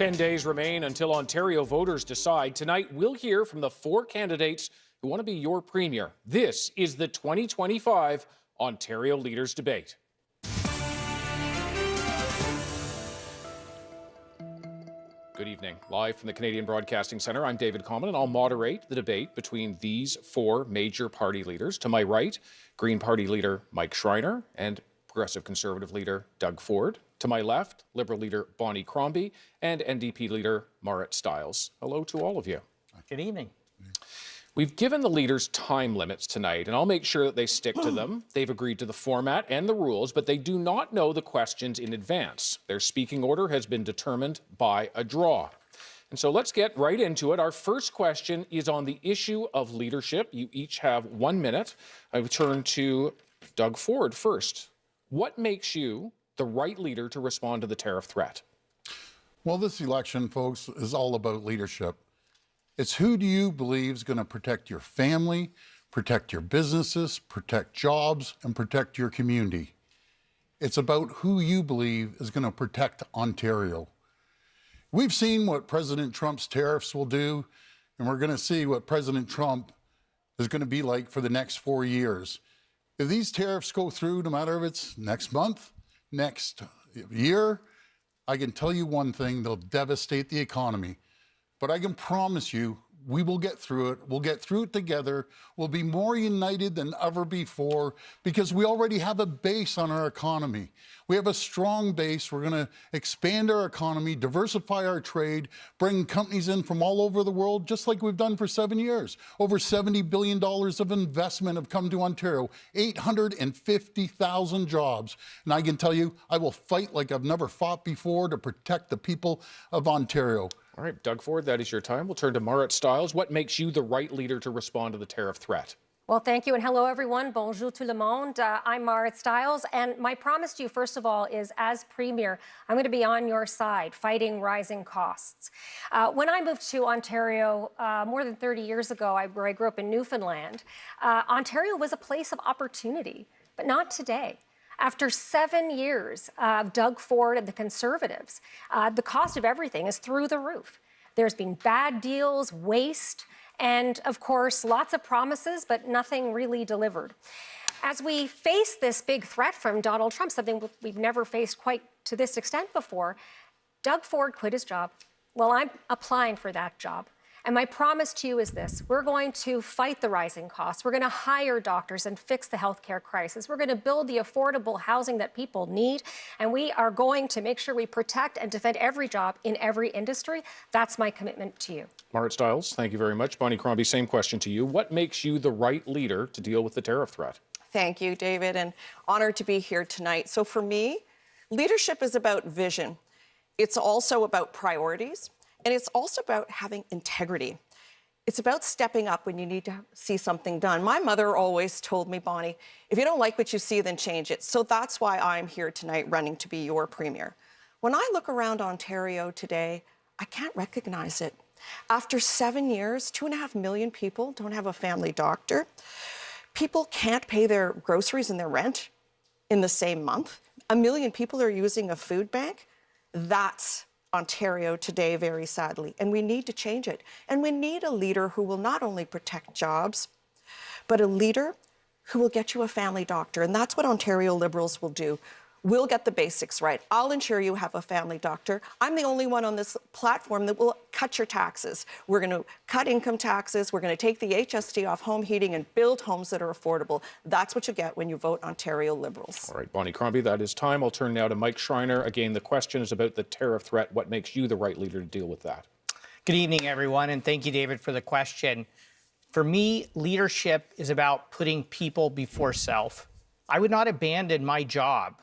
10 days remain until Ontario voters decide. Tonight, we'll hear from the 4 candidates who want to be your premier. This is the 2025 Ontario Leaders Debate. Good evening. Live from the Canadian Broadcasting Centre, I'm David Common, and I'll moderate the debate between these 4 major party leaders. To my right, Green Party leader Mike Schreiner and Progressive Conservative leader Doug Ford. To my left, Liberal leader Bonnie Crombie and NDP leader Marit Stiles. Hello to all of you. Good evening. We've given the leaders time limits tonight, and I'll make sure that they stick to them. They've agreed to the format and the rules, but they do not know the questions in advance. Their speaking order has been determined by a draw. And so let's get right into it. Our first question is on the issue of leadership. You each have 1 minute. I will turn to Doug Ford first. What makes you the right leader to respond to the tariff threat? Well, this election, folks, is all about leadership. It's who do you believe is going to protect your family, protect your businesses, protect jobs, and protect your community. It's about who you believe is going to protect Ontario. We've seen what President Trump's tariffs will do, and we're going to see what President Trump is going to be like for the next 4 years. If these tariffs go through, no matter if it's next month, next year, I can tell you one thing, they'll devastate the economy. But I can promise you, we will get through it. We'll get through it together. We'll be more united than ever before because we already have a base on our economy. We have a strong base. We're going to expand our economy, diversify our trade, bring companies in from all over the world, just like we've done for 7 years. Over $70 billion of investment have come to Ontario, 850,000 jobs. And I can tell you, I will fight like I've never fought before to protect the people of Ontario. All right, Doug Ford, that is your time. We'll turn to Marit Stiles. What makes you the right leader to respond to the tariff threat? Well, thank you, and hello, everyone. Bonjour tout le monde. I'm Marit Stiles, and my promise to you, first of all, is as Premier, I'm going to be on your side, fighting rising costs. When I moved to Ontario more than 30 years ago, where I grew up in Newfoundland, Ontario was a place of opportunity, but not today. After 7 years of Doug Ford and the Conservatives, the cost of everything is through the roof. There's been bad deals, waste, and of course, lots of promises, but nothing really delivered. As we face this big threat from Donald Trump, something we've never faced quite to this extent before, Doug Ford quit his job. Well, I'm applying for that job. And my promise to you is this: we're going to fight the rising costs. We're going to hire doctors and fix the healthcare crisis. We're going to build the affordable housing that people need. And we are going to make sure we protect and defend every job in every industry. That's my commitment to you. Marit Stiles, thank you very much. Bonnie Crombie, same question to you. What makes you the right leader to deal with the tariff threat? Thank you, David, and honored to be here tonight. So for me, leadership is about vision. It's also about priorities. And it's also about having integrity. It's about stepping up when you need to see something done. My mother always told me, Bonnie, if you don't like what you see, then change it. So that's why I'm here tonight running to be your premier. When I look around Ontario today, I can't recognize it. After 7 years, 2.5 million people don't have a family doctor. People can't pay their groceries and their rent in the same month. 1 million people are using a food bank. That's Ontario today, very sadly, and we need to change it. And we need a leader who will not only protect jobs, but a leader who will get you a family doctor. And that's what Ontario Liberals will do. We'll get the basics right. I'll ensure you have a family doctor. I'm the only one on this platform that will cut your taxes. We're going to cut income taxes. We're going to take the HST off home heating and build homes that are affordable. That's what you get when you vote Ontario Liberals. All right, Bonnie Crombie, that is time. I'll turn now to Mike Schreiner. Again, the question is about the tariff threat. What makes you the right leader to deal with that? Good evening, everyone, and thank you, David, for the question. For me, leadership is about putting people before self. I would not abandon my job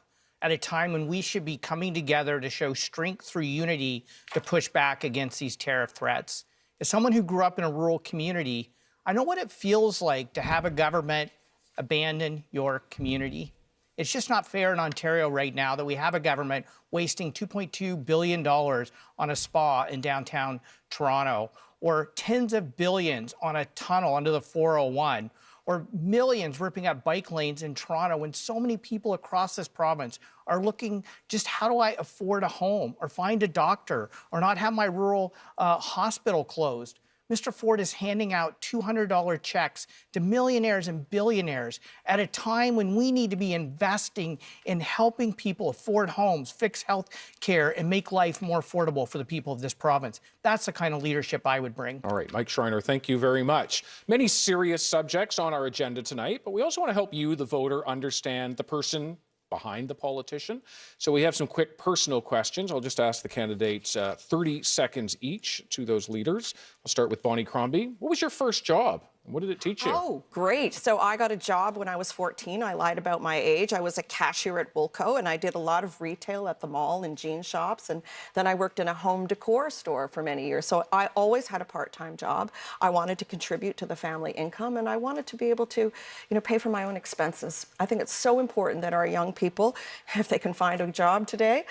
at a time when we should be coming together to show strength through unity to push back against these tariff threats. As someone who grew up in a rural community, I know what it feels like to have a government abandon your community. It's just not fair in Ontario right now that we have a government wasting $2.2 billion on a spa in downtown Toronto, or tens of billions on a tunnel under the 401, or millions ripping up bike lanes in Toronto when so many people across this province are looking just how do I afford a home or find a doctor or not have my rural hospital closed. Mr. Ford is handing out $200 checks to millionaires and billionaires at a time when we need to be investing in helping people afford homes, fix health care, and make life more affordable for the people of this province. That's the kind of leadership I would bring. All right, Mike Schreiner, thank you very much. Many serious subjects on our agenda tonight, but we also want to help you, the voter, understand the person behind the politician. So we have some quick personal questions. I'll just ask the candidates 30 seconds each to those leaders. I'll start with Bonnie Crombie. What was your first job? And what did it teach you? Oh, great. So I got a job when I was 14. I lied about my age. I was a cashier at Woolco, and I did a lot of retail at the mall and jean shops. And then I worked in a home decor store for many years. So I always had a part-time job. I wanted to contribute to the family income, and I wanted to be able to, pay for my own expenses. I think it's so important that our young people, if they can find a job today,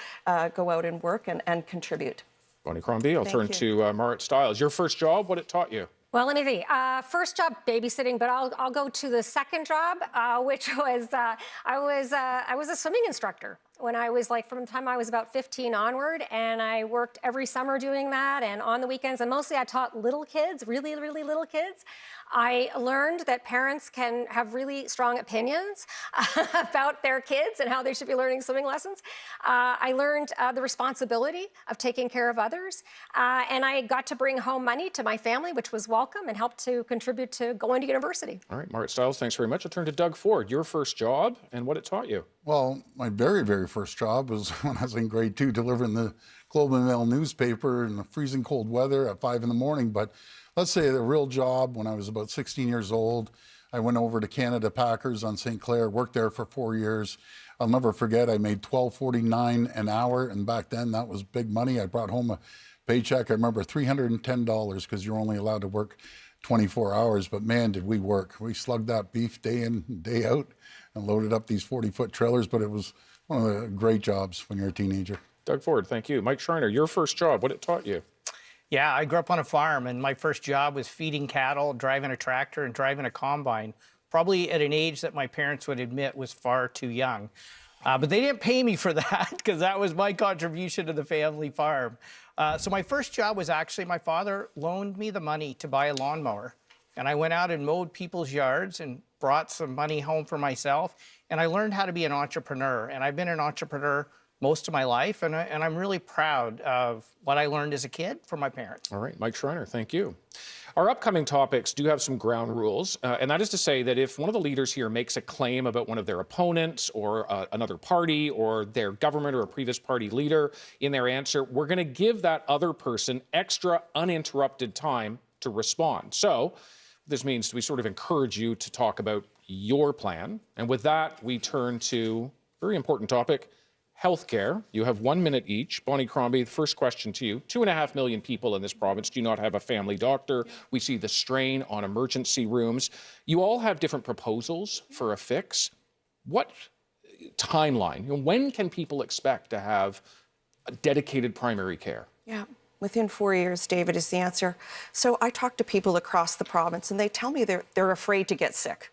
go out and work and contribute. Bonnie Crombie, I'll turn to Marit Stiles. Your first job, what it taught you? Well, let me see. First job, babysitting, but I'll go to the second job, which was I was a swimming instructor when I was from the time I was about 15 onward, and I worked every summer doing that and on the weekends, and mostly I taught little kids, really, really little kids. I learned that parents can have really strong opinions about their kids and how they should be learning swimming lessons. I learned the responsibility of taking care of others, and I got to bring home money to my family, which was welcome and helped to contribute to going to university. All right, Marit Stiles, thanks very much. I'll turn to Doug Ford. Your first job and what it taught you. Well, my very, very first job was when I was in grade 2, delivering the Globe and Mail newspaper in the freezing cold weather at 5 in the morning. But let's say the real job, when I was about 16 years old, I went over to Canada Packers on St. Clair, worked there for 4 years. I'll never forget, I made $12.49 an hour, and back then that was big money. I brought home a paycheck, I remember $310, because you're only allowed to work 24 hours, but man, did we work. We slugged that beef day in, day out, and loaded up these 40-foot trailers, but it was one of the great jobs when you're a teenager. Doug Ford, thank you. Mike Schreiner, your first job, what it taught you. Yeah, I grew up on a farm, and my first job was feeding cattle, driving a tractor, and driving a combine, probably at an age that my parents would admit was far too young. But they didn't pay me for that, because that was my contribution to the family farm. So my first job was actually my father loaned me the money to buy a lawnmower. And I went out and mowed people's yards and brought some money home for myself. And I learned how to be an entrepreneur. And I've been an entrepreneur most of my life, and I'm really proud of what I learned as a kid from my parents. All right, Mike Schreiner, thank you. Our upcoming topics do have some ground rules, and that is to say that if one of the leaders here makes a claim about one of their opponents or another party or their government or a previous party leader in their answer, we're going to give that other person extra uninterrupted time to respond. So this means we sort of encourage you to talk about your plan. And with that, we turn to a very important topic, healthcare. You have 1 minute each. Bonnie Crombie, the first question to you. 2.5 million people in this province do not have a family doctor. We see the strain on emergency rooms. You all have different proposals for a fix. What timeline? When can people expect to have a dedicated primary care? Yeah. Within 4 years, David, is the answer. So I talk to people across the province, and they tell me they're afraid to get sick.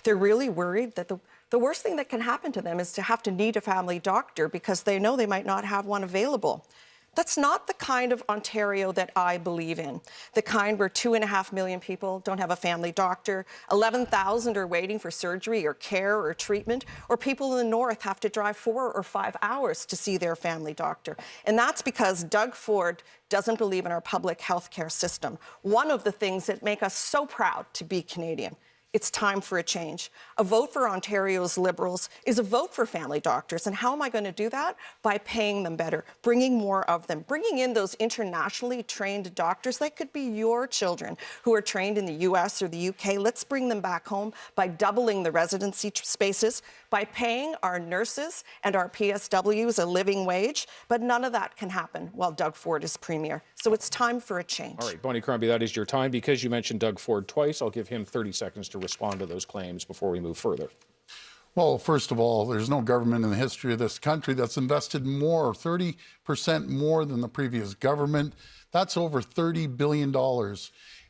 They're really worried that the worst thing that can happen to them is to have to need a family doctor because they know they might not have one available. That's not the kind of Ontario that I believe in, the kind where 2.5 million people don't have a family doctor, 11,000 are waiting for surgery or care or treatment, or people in the north have to drive 4 or 5 hours to see their family doctor. And that's because Doug Ford doesn't believe in our public health care system. One of the things that make us so proud to be Canadian. It's time for a change. A vote for Ontario's Liberals is a vote for family doctors. And how am I going to do that? By paying them better, bringing more of them, bringing in those internationally trained doctors. That could be your children who are trained in the US or the UK. Let's bring them back home by doubling the residency spaces, by paying our nurses and our PSWs a living wage. But none of that can happen while Doug Ford is Premier. So it's time for a change. All right, Bonnie Crombie, that is your time. Because you mentioned Doug Ford twice, I'll give him 30 seconds to respond to those claims before we move further. Well, first of all, there's no government in the history of this country that's invested more, 30% more than the previous government. That's over $30 billion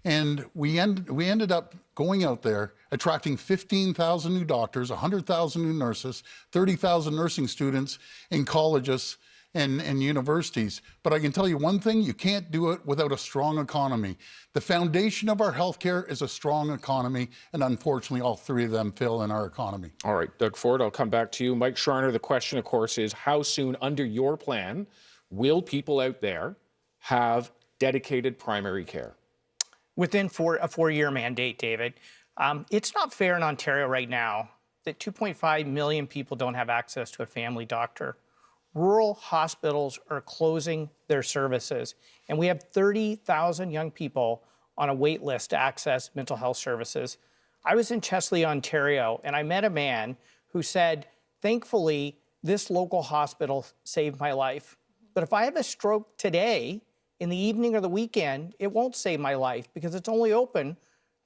And we ended up going out there, attracting 15,000 new doctors, 100,000 new nurses, 30,000 nursing students in colleges and universities. But I can tell you one thing, you can't do it without a strong economy. The foundation of our healthcare is a strong economy, and unfortunately, all three of them fail in our economy. All right, Doug Ford, I'll come back to you. Mike Schreiner, the question, of course, is how soon under your plan will people out there have dedicated primary care? Within a four-year mandate, David. It's not fair in Ontario right now that 2.5 million people don't have access to a family doctor. Rural hospitals are closing their services, and we have 30,000 young people on a wait list to access mental health services. I was in Chesley, Ontario, and I met a man who said, thankfully, this local hospital saved my life. But if I have a stroke today, in the evening or the weekend, it won't save my life because it's only open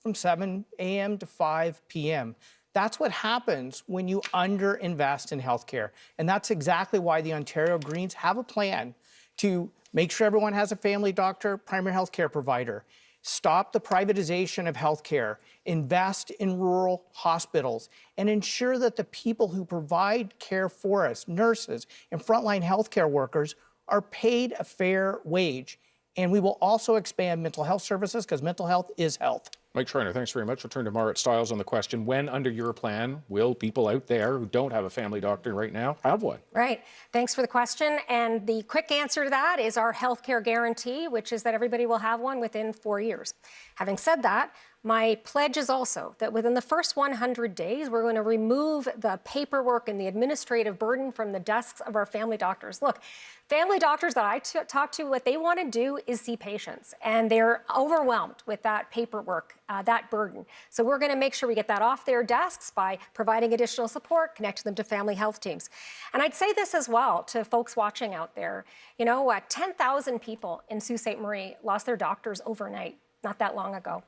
from 7 a.m. to 5 p.m. That's what happens when you underinvest in healthcare. And that's exactly why the Ontario Greens have a plan to make sure everyone has a family doctor, primary healthcare provider, stop the privatization of healthcare, invest in rural hospitals, and ensure that the people who provide care for us, nurses and frontline healthcare workers, are paid a fair wage. And we will also expand mental health services because mental health is health. Mike Schreiner, thanks very much. We'll turn to Marit Stiles on the question, when under your plan will people out there who don't have a family doctor right now have one? Right. Thanks for the question. And the quick answer to that is our healthcare guarantee, which is that everybody will have one within 4 years. Having said that, my pledge is also that within the first 100 days, we're going to remove the paperwork and the administrative burden from the desks of our family doctors. Look, family doctors that I talk to, what they want to do is see patients, and they're overwhelmed with that paperwork, that burden. So we're going to make sure we get that off their desks by providing additional support, connecting them to family health teams. And I'd say this as well to folks watching out there. 10,000 people in Sault Ste. Marie lost their doctors overnight, not that long ago.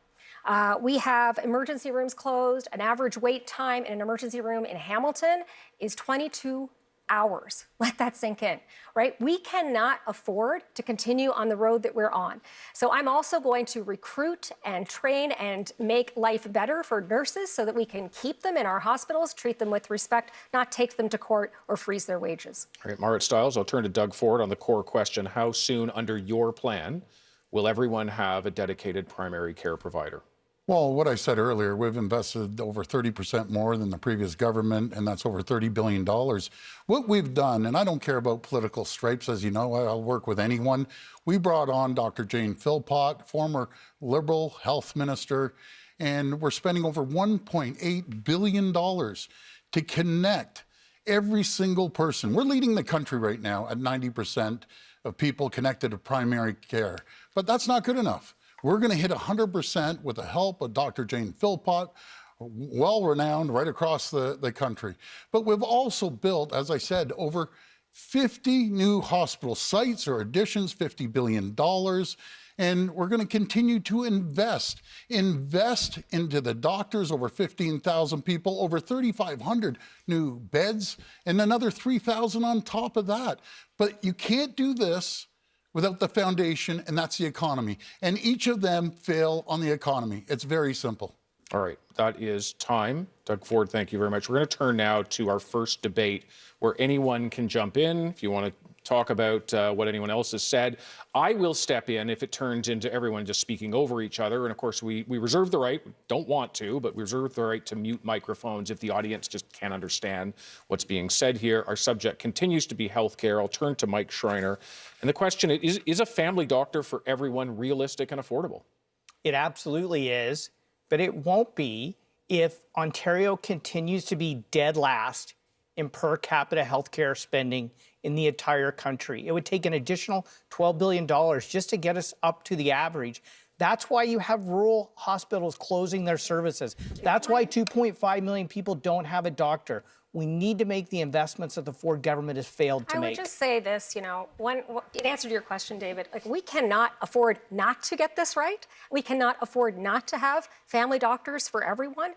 We have emergency rooms closed. An average wait time in an emergency room in Hamilton is 22 hours. Let that sink in, right? We cannot afford to continue on the road that we're on. So I'm also going to recruit and train and make life better for nurses so that we can keep them in our hospitals, treat them with respect, not take them to court or freeze their wages. All right, Marit Stiles, I'll turn to Doug Ford on the core question, how soon under your plan will everyone have a dedicated primary care provider? Well, what I said earlier, we've invested over 30% more than the previous government, and that's over $30 billion. What we've done, and I don't care about political stripes, as you know, I'll work with anyone. We brought on Dr. Jane Philpott, former Liberal health minister, and we're spending over $1.8 billion to connect every single person. We're leading the country right now at 90% of people connected to primary care, but that's not good enough. We're going to hit 100% with the help of Dr. Jane Philpott, well-renowned right across the country. But we've also built, as I said, over 50 new hospital sites or additions, $50 billion. And we're going to continue to invest into the doctors, over 15,000 people, over 3,500 new beds, and another 3,000 on top of that. But you can't do this without the foundation, and that's the economy. And each of them fail on the economy. It's very simple. All right, that is time. Doug Ford, thank you very much. We're going to turn now to our first debate where anyone can jump in if you want to talk about what anyone else has said. I will step in if it turns into everyone just speaking over each other. And of course, we reserve the right, don't want to, but we reserve the right to mute microphones if the audience just can't understand what's being said here. Our subject continues to be healthcare. I'll turn to Mike Schreiner. And the question is a family doctor for everyone realistic and affordable? It absolutely is, but it won't be if Ontario continues to be dead last in per capita healthcare spending in the entire country. It would take an additional $12 billion just to get us up to the average. That's why you have rural hospitals closing their services. That's why 2.5 million people don't have a doctor. We need to make the investments that the Ford government has failed to I make. would just say this, in answer to your question, David, we cannot afford not to get this right. We cannot afford not to have family doctors for everyone.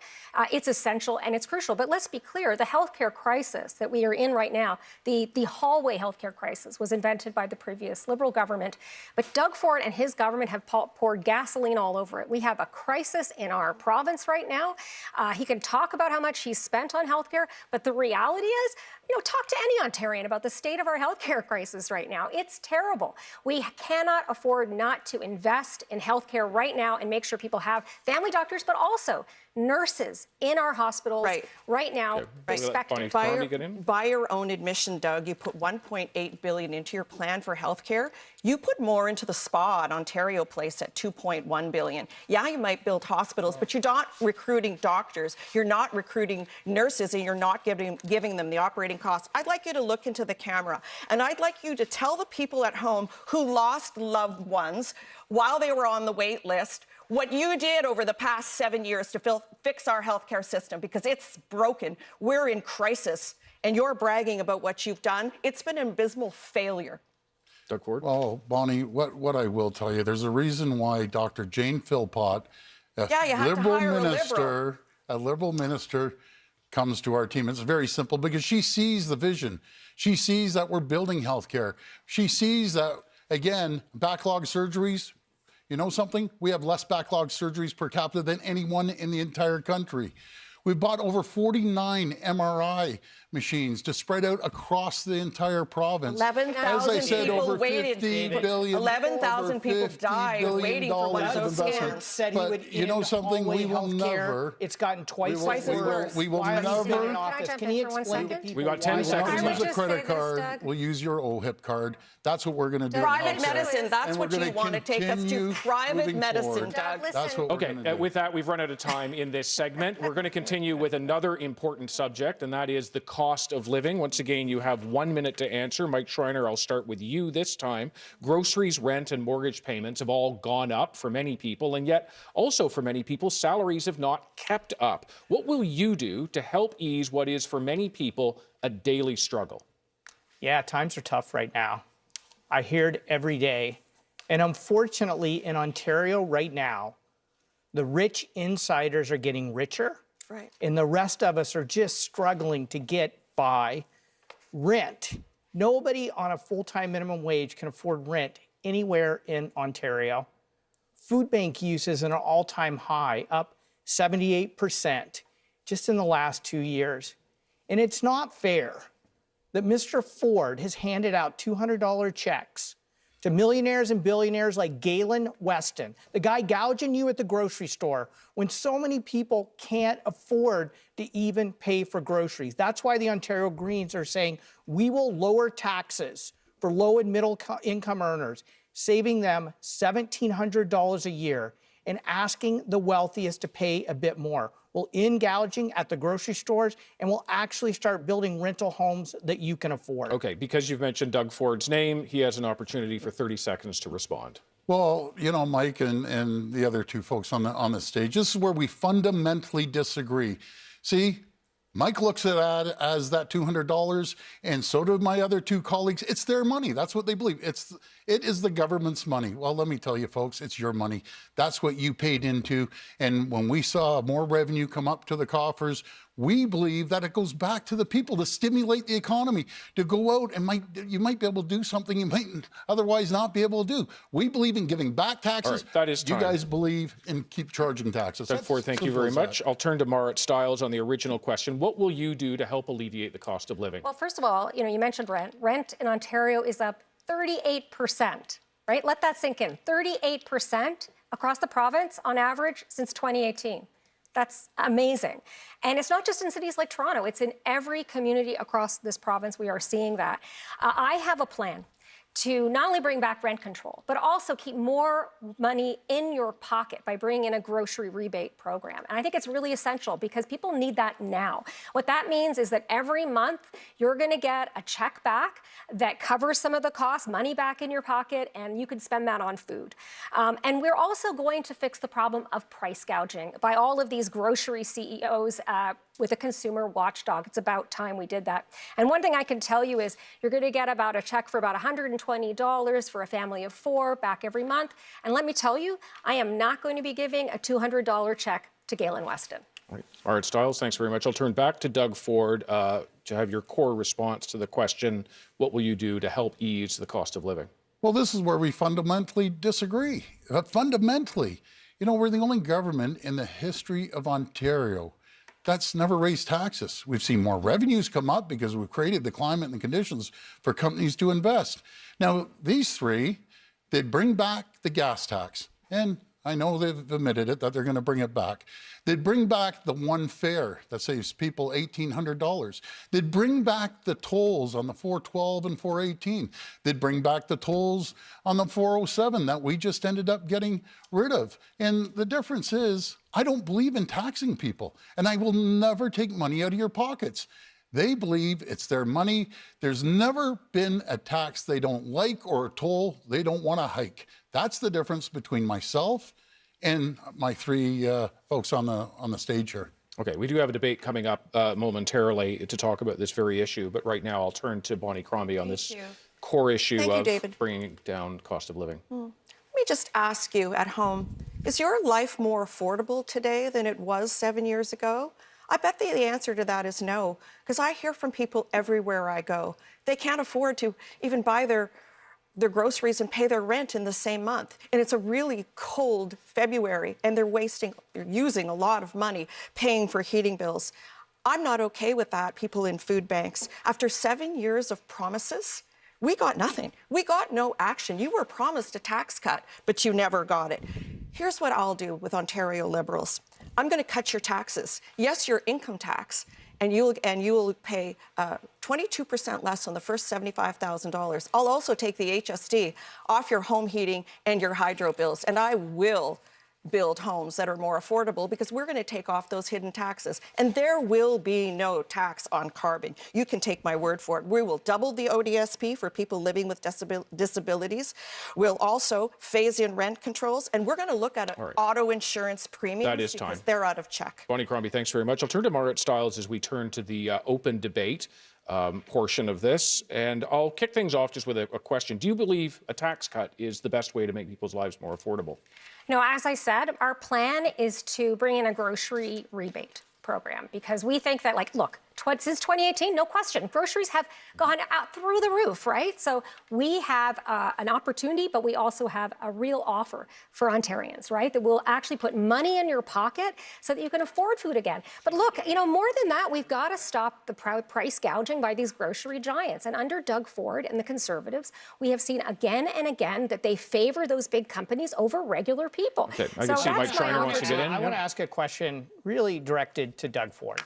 It's essential and it's crucial. But let's be clear, the healthcare crisis that we are in right now, the hallway healthcare crisis was invented by the previous Liberal government. But Doug Ford and his government have poured gasoline all over it. We have a crisis in our province right now. He can talk about how much he's spent on healthcare, but the reality is, talk to any Ontarian about the state of our healthcare crisis right now. It's terrible. We cannot afford not to invest in healthcare right now and make sure people have family doctors, but also nurses in our hospitals right now. Respected. By your own admission, Doug, you put $1.8 billion into your plan for healthcare. You put more into the spa at Ontario Place at $2.1 billion. Yeah, you might build hospitals, but you're not recruiting doctors, you're not recruiting nurses, and you're not giving them the operating costs. I'd like you to look into the camera, and I'd like you to tell the people at home who lost loved ones while they were on the wait list what you did over the past 7 years to fix our healthcare system, because it's broken. We're in crisis, and you're bragging about what you've done. It's been an abysmal failure. Doug Ford? Well, Bonnie, what I will tell you, there's a reason why Dr. Jane Philpott, a liberal minister, comes to our team. It's very simple, because she sees the vision. She sees that we're building healthcare. She sees that, again, backlog surgeries. You know something? We have less backlog surgeries per capita than anyone in the entire country. We've bought over 49 MRI machines to spread out across the entire province. 11,000 people waited. 11,000 people died waiting for one of those scans. Said he would you know something? We will never. It's gotten twice as worse. We will Why never. are you still in Can I office? jump Can in you for one explain to second? people? We got 10 why seconds. We'll I use would a just credit say this, card. Doug. We'll use your OHIP card. That's what we're going to do. Private in healthcare. medicine, that's And what we're you gonna want to take us to. continue Private moving medicine, forward. Doug. That's what we're Okay, going to do. with that, we've run out of time in this segment. We're going to continue with another important subject, and that is the cost of living. Once again, you have 1 minute to answer. Mike Schreiner, I'll start with you this time. Groceries, rent, and mortgage payments have all gone up for many people, and yet also for many people, salaries have not kept up. What will you do to help ease what is for many people a daily struggle? Yeah, times are tough right now. I hear it every day. And unfortunately, in Ontario right now, the rich insiders are getting richer. Right. And the rest of us are just struggling to get by. Rent. Nobody on a full-time minimum wage can afford rent anywhere in Ontario. Food bank use is at an all-time high, up 78% just in the last 2 years. And it's not fair that Mr. Ford has handed out $200 checks to millionaires and billionaires like Galen Weston, the guy gouging you at the grocery store, when so many people can't afford to even pay for groceries. That's why the Ontario Greens are saying we will lower taxes for low and middle income earners, saving them $1,700 a year and asking the wealthiest to pay a bit more. We'll end gouging at the grocery stores, and we'll actually start building rental homes that you can afford. Okay, because you've mentioned Doug Ford's name, he has an opportunity for 30 seconds to respond. Well, you know, Mike and the other two folks on the stage, this is where we fundamentally disagree. See, Mike looks at that as that $200, and so do my other two colleagues. It's their money. That's what they believe. It is the government's money. Well, let me tell you, folks, it's your money. That's what you paid into. And when we saw more revenue come up to the coffers, we believe that it goes back to the people to stimulate the economy, to go out and you might be able to do something you might otherwise not be able to do. We believe in giving back taxes. All right, that is time. You guys believe in keep charging taxes. Doug Ford, thank you very much. I'll turn to Marit Stiles on the original question. What will you do to help alleviate the cost of living? Well, first of all, you mentioned rent. Rent in Ontario is up 38%, right? Let that sink in. 38% across the province on average since 2018. That's amazing. And it's not just in cities like Toronto, it's in every community across this province. We are seeing that. I have a plan to not only bring back rent control, but also keep more money in your pocket by bringing in a grocery rebate program. And I think it's really essential because people need that now. What that means is that every month you're gonna get a check back that covers some of the costs, money back in your pocket, and you can spend that on food. And we're also going to fix the problem of price gouging by all of these grocery CEOs with a consumer watchdog. It's about time we did that. And one thing I can tell you is you're going to get about a check for about $120 for a family of 4 back every month. And let me tell you, I am not going to be giving a $200 check to Galen Weston. All right, Stiles, thanks very much. I'll turn back to Doug Ford to have your core response to the question, what will you do to help ease the cost of living? Well, this is where we fundamentally disagree. Fundamentally, you know, we're the only government in the history of Ontario that's never raised taxes. We've seen more revenues come up because we've created the climate and the conditions for companies to invest. Now, these three, they'd bring back the gas tax, and I know they've admitted it, that they're going to bring it back. They'd bring back the one fare that saves people $1,800. They'd bring back the tolls on the 412 and 418. They'd bring back the tolls on the 407 that we just ended up getting rid of. And the difference is, I don't believe in taxing people, and I will never take money out of your pockets. They believe it's their money. There's never been a tax they don't like or a toll they don't want to hike. That's the difference between myself and my three folks on the stage here. Okay, we do have a debate coming up momentarily to talk about this very issue, but right now I'll turn to Bonnie Crombie on this core issue of bringing down cost of living. Let me just ask you at home, is your life more affordable today than it was 7 years ago? I bet the answer to that is no, because I hear from people everywhere I go. They can't afford to even buy their groceries and pay their rent in the same month. And it's a really cold February, and they're using a lot of money paying for heating bills. I'm not okay with that, people in food banks. After 7 years of promises, we got nothing. We got no action. You were promised a tax cut, but you never got it. Here's what I'll do with Ontario Liberals. I'm going to cut your taxes. Yes, your income tax, and you'll pay 22% less on the first $75,000. I'll also take the HST off your home heating and your hydro bills, and I will build homes that are more affordable because we're going to take off those hidden taxes. And there will be no tax on carbon. You can take my word for it. We will double the ODSP for people living with disabilities. We'll also phase in rent controls, and we're going to look at auto insurance premiums because they're out of check. Bonnie Crombie, thanks very much. I'll turn to Margaret Stiles as we turn to the open debate portion of this. And I'll kick things off just with a question. Do you believe a tax cut is the best way to make people's lives more affordable? No, as I said, our plan is to bring in a grocery rebate program because we think that, like, look, since 2018, no question, groceries have gone out through the roof, right? So we have an opportunity, but we also have a real offer for Ontarians, right? That will actually put money in your pocket so that you can afford food again. But look, you know, more than that, we've got to stop the price gouging by these grocery giants. And under Doug Ford and the Conservatives, we have seen again and again that they favor those big companies over regular people. Okay, I can see Mike Schreiner wants to get in. I want to ask a question really directed to Doug Ford.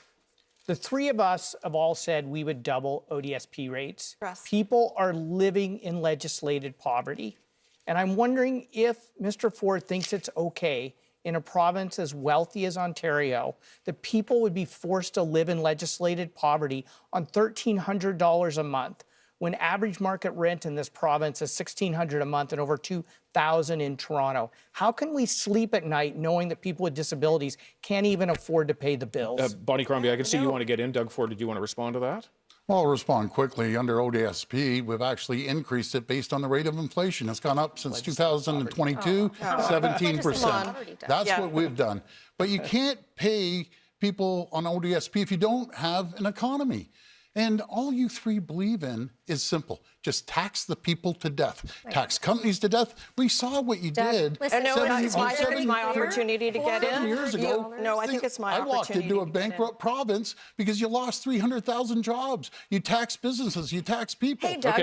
The three of us have all said we would double ODSP rates. Yes. People are living in legislated poverty. And I'm wondering if Mr. Ford thinks it's okay in a province as wealthy as Ontario that people would be forced to live in legislated poverty on $1,300 a month when average market rent in this province is $1,600 a month and over $2,000 in Toronto. How can we sleep at night knowing that people with disabilities can't even afford to pay the bills? Bonnie Crombie, I can see you want to get in. Doug Ford, did you want to respond to that? Well, I'll respond quickly. Under ODSP, we've actually increased it based on the rate of inflation. It's gone up since 2022, 17%. That's what we've done. But you can't pay people on ODSP if you don't have an economy. And all you three believe in is simple. Just tax the people to death. Tax companies to death. We saw what you did. I know it's my opportunity to get in. 7 years ago. No, I think it's my opportunity. I walked into a bankrupt province because you lost 300,000 jobs. You tax businesses. You tax people. Hey, Doug,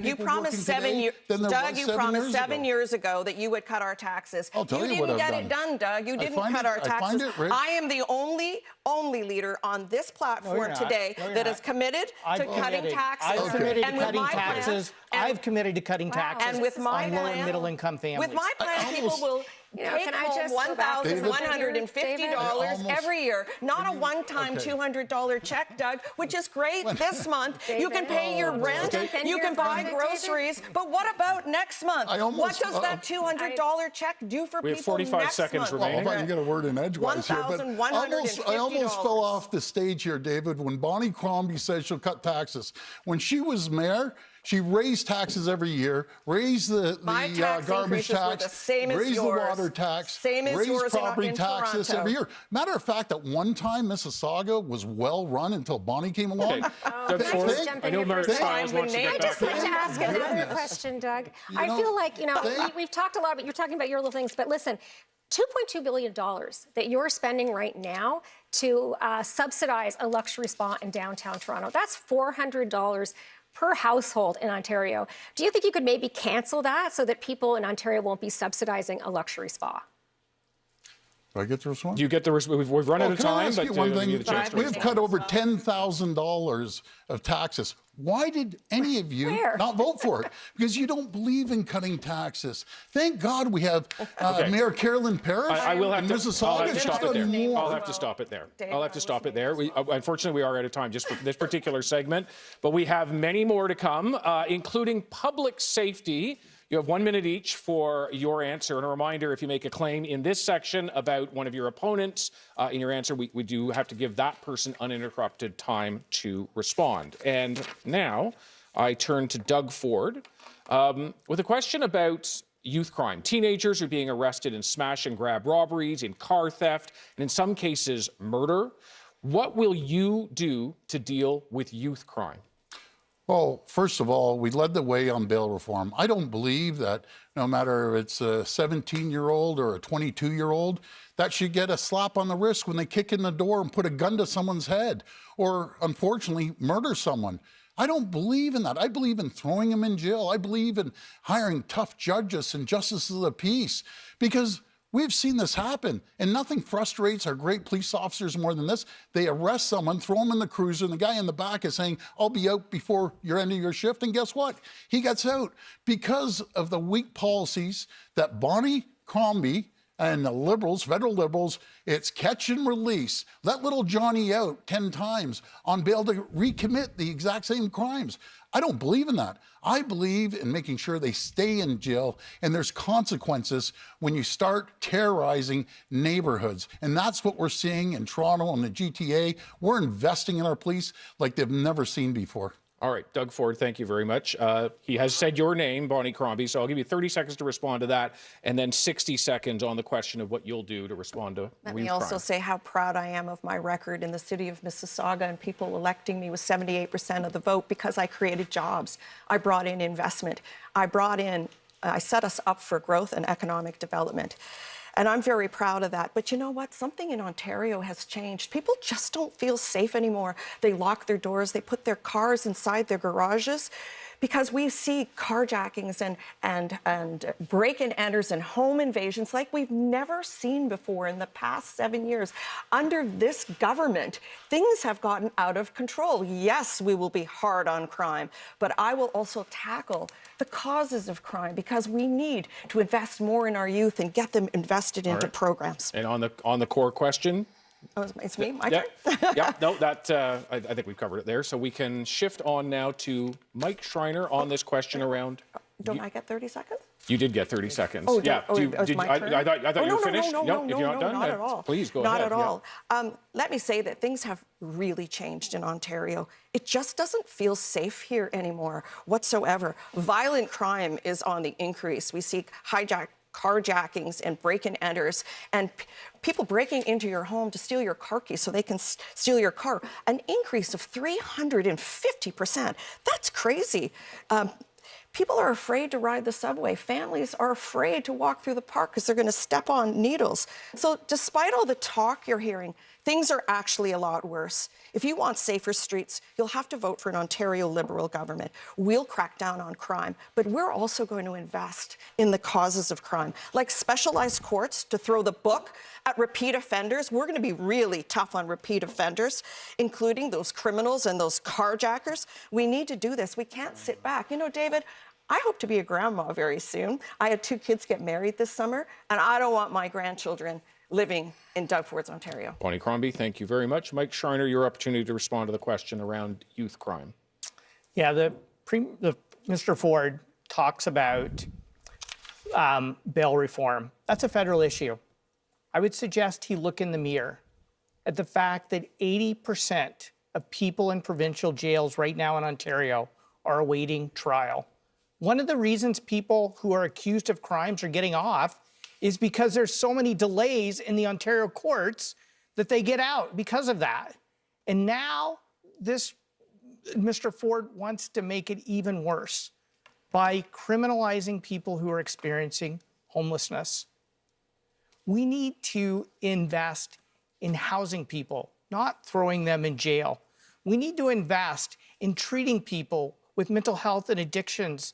you promised 7 years. Doug, you promised 7 years ago that you would cut our taxes. I'll tell you what didn't I've get it done, Doug. You didn't cut our taxes. I am the only leader on this platform today that is committed to cutting taxes. I've committed to cutting taxes. I've committed to cutting taxes and with my on low and middle income families. With my plan, people will take can I home just go back to $1,150 David? every year, not a one-time $200 check, Doug, which is great this month. You can pay your rent, you can buy groceries, but what about next month? What does that $200 check do for We have people 45 next seconds month? remaining. If I can get a word in edgewise here, but I almost fell off the stage here, David, when Bonnie Crombie said she'll cut taxes. When she was mayor, she raised taxes every year, raised the tax garbage increases were tax, the same as raised yours. the water tax, Same as raised yours in property taxes Toronto. every year. Matter of fact, at one time, Mississauga was well run until Bonnie came along. Okay. Doug Ford, I know Mayor Stiles wants to get I'd back just to like to ask another question, Doug. I feel like, we've talked a lot about, you're talking about your little things, but listen, $2.2 billion that you're spending right now to subsidize a luxury spa in downtown Toronto. That's $400 per household in Ontario. Do you think you could maybe cancel that so that people in Ontario won't be subsidizing a luxury spa? Do I get to respond? Do you get the we've run out of Can I time, ask but you one give thing? you the chance to We've respond. cut over $10,000 of taxes. Why did any of you Where? not vote for it? Because you don't believe in cutting taxes. Thank God we have Mayor Carolyn Parrish. I will have and to, Mississauga. I'll have to She's stop it done there. more. I'll have to stop it there. I'll have to stop it there. Unfortunately, we are out of time just for this particular segment, but we have many more to come, including public safety. You have 1 minute each for your answer. And a reminder, if you make a claim in this section about one of your opponents in your answer, we do have to give that person uninterrupted time to respond. And now I turn to Doug Ford with a question about youth crime. Teenagers are being arrested in smash and grab robberies, in car theft, and in some cases, murder. What will you do to deal with youth crime? Well, first of all, we led the way on bail reform. I don't believe that no matter if it's a 17-year-old or a 22-year-old, that should get a slap on the wrist when they kick in the door and put a gun to someone's head or, unfortunately, murder someone. I don't believe in that. I believe in throwing them in jail. I believe in hiring tough judges and justices of the peace because we've seen this happen, and nothing frustrates our great police officers more than this. They arrest someone, throw them in the cruiser, and the guy in the back is saying, I'll be out before your end of your shift, and guess what? He gets out because of the weak policies that Bonnie Crombie and the Liberals, federal Liberals, it's catch and release. Let little Johnny out 10 times on bail to recommit the exact same crimes. I don't believe in that. I believe in making sure they stay in jail and there's consequences when you start terrorizing neighborhoods. And that's what we're seeing in Toronto and the GTA. We're investing in our police like they've never seen before. All right, Doug Ford, thank you very much. He has said your name, Bonnie Crombie, so I'll give you 30 seconds to respond to that, and then 60 seconds on the question of what you'll do to respond to Let me also say how proud I am of my record in the city of Mississauga and people electing me with 78% of the vote because I created jobs. I brought in investment. I set us up for growth and economic development. And I'm very proud of that. But you know what? Something in Ontario has changed. People just don't feel safe anymore. They lock their doors. They put their cars inside their garages because we see carjackings and break-and-enters and home invasions like we've never seen before in the past 7 years. Under this government, things have gotten out of control. Yes, we will be hard on crime, but I will also tackle the causes of crime because we need to invest more in our youth and get them invested into programs. And on the core question? Oh, it's me, my turn? Yeah, no, that I think we've covered it there. So we can shift on now to Mike Schreiner on this question around. Don't I get 30 seconds? You did get 30 seconds. Oh, yeah. it was my turn? I thought you were finished. No, if you're not done, not at all. Please go not ahead. Not at all. Let me say that things have really changed in Ontario. It just doesn't feel safe here anymore whatsoever. Violent crime is on the increase. We see carjackings and break-and-enters and people breaking into your home to steal your car keys so they can steal your car. An increase of 350%. That's crazy. People are afraid to ride the subway. Families are afraid to walk through the park because they're going to step on needles. So despite all the talk you're hearing, things are actually a lot worse. If you want safer streets, you'll have to vote for an Ontario Liberal government. We'll crack down on crime, but we're also going to invest in the causes of crime, like specialized courts to throw the book at repeat offenders. We're going to be really tough on repeat offenders, including those criminals and those carjackers. We need to do this. We can't sit back. You know, David, I hope to be a grandma very soon. I had 2 kids get married this summer, and I don't want my grandchildren living in Doug Ford's Ontario. Bonnie Crombie, thank you very much. Mike Schreiner, your opportunity to respond to the question around youth crime. Yeah, Mr. Ford talks about bail reform. That's a federal issue. I would suggest he look in the mirror at the fact that 80% of people in provincial jails right now in Ontario are awaiting trial. One of the reasons people who are accused of crimes are getting off is because there's so many delays in the Ontario courts that they get out because of that. And now Mr. Ford wants to make it even worse by criminalizing people who are experiencing homelessness. We need to invest in housing people, not throwing them in jail. We need to invest in treating people with mental health and addictions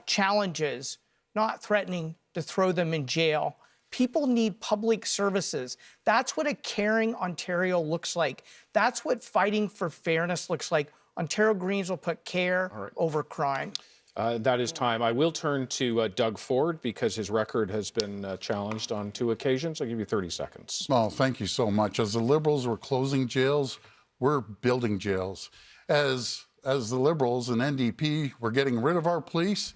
challenges, not threatening to throw them in jail. People need public services. That's what a caring Ontario looks like. That's what fighting for fairness looks like. Ontario Greens will put care over crime. That is time. I will turn to Doug Ford because his record has been challenged on 2 occasions. I'll give you 30 seconds. Well, thank you so much. As the Liberals were closing jails, we're building jails. As the Liberals and NDP were getting rid of our police,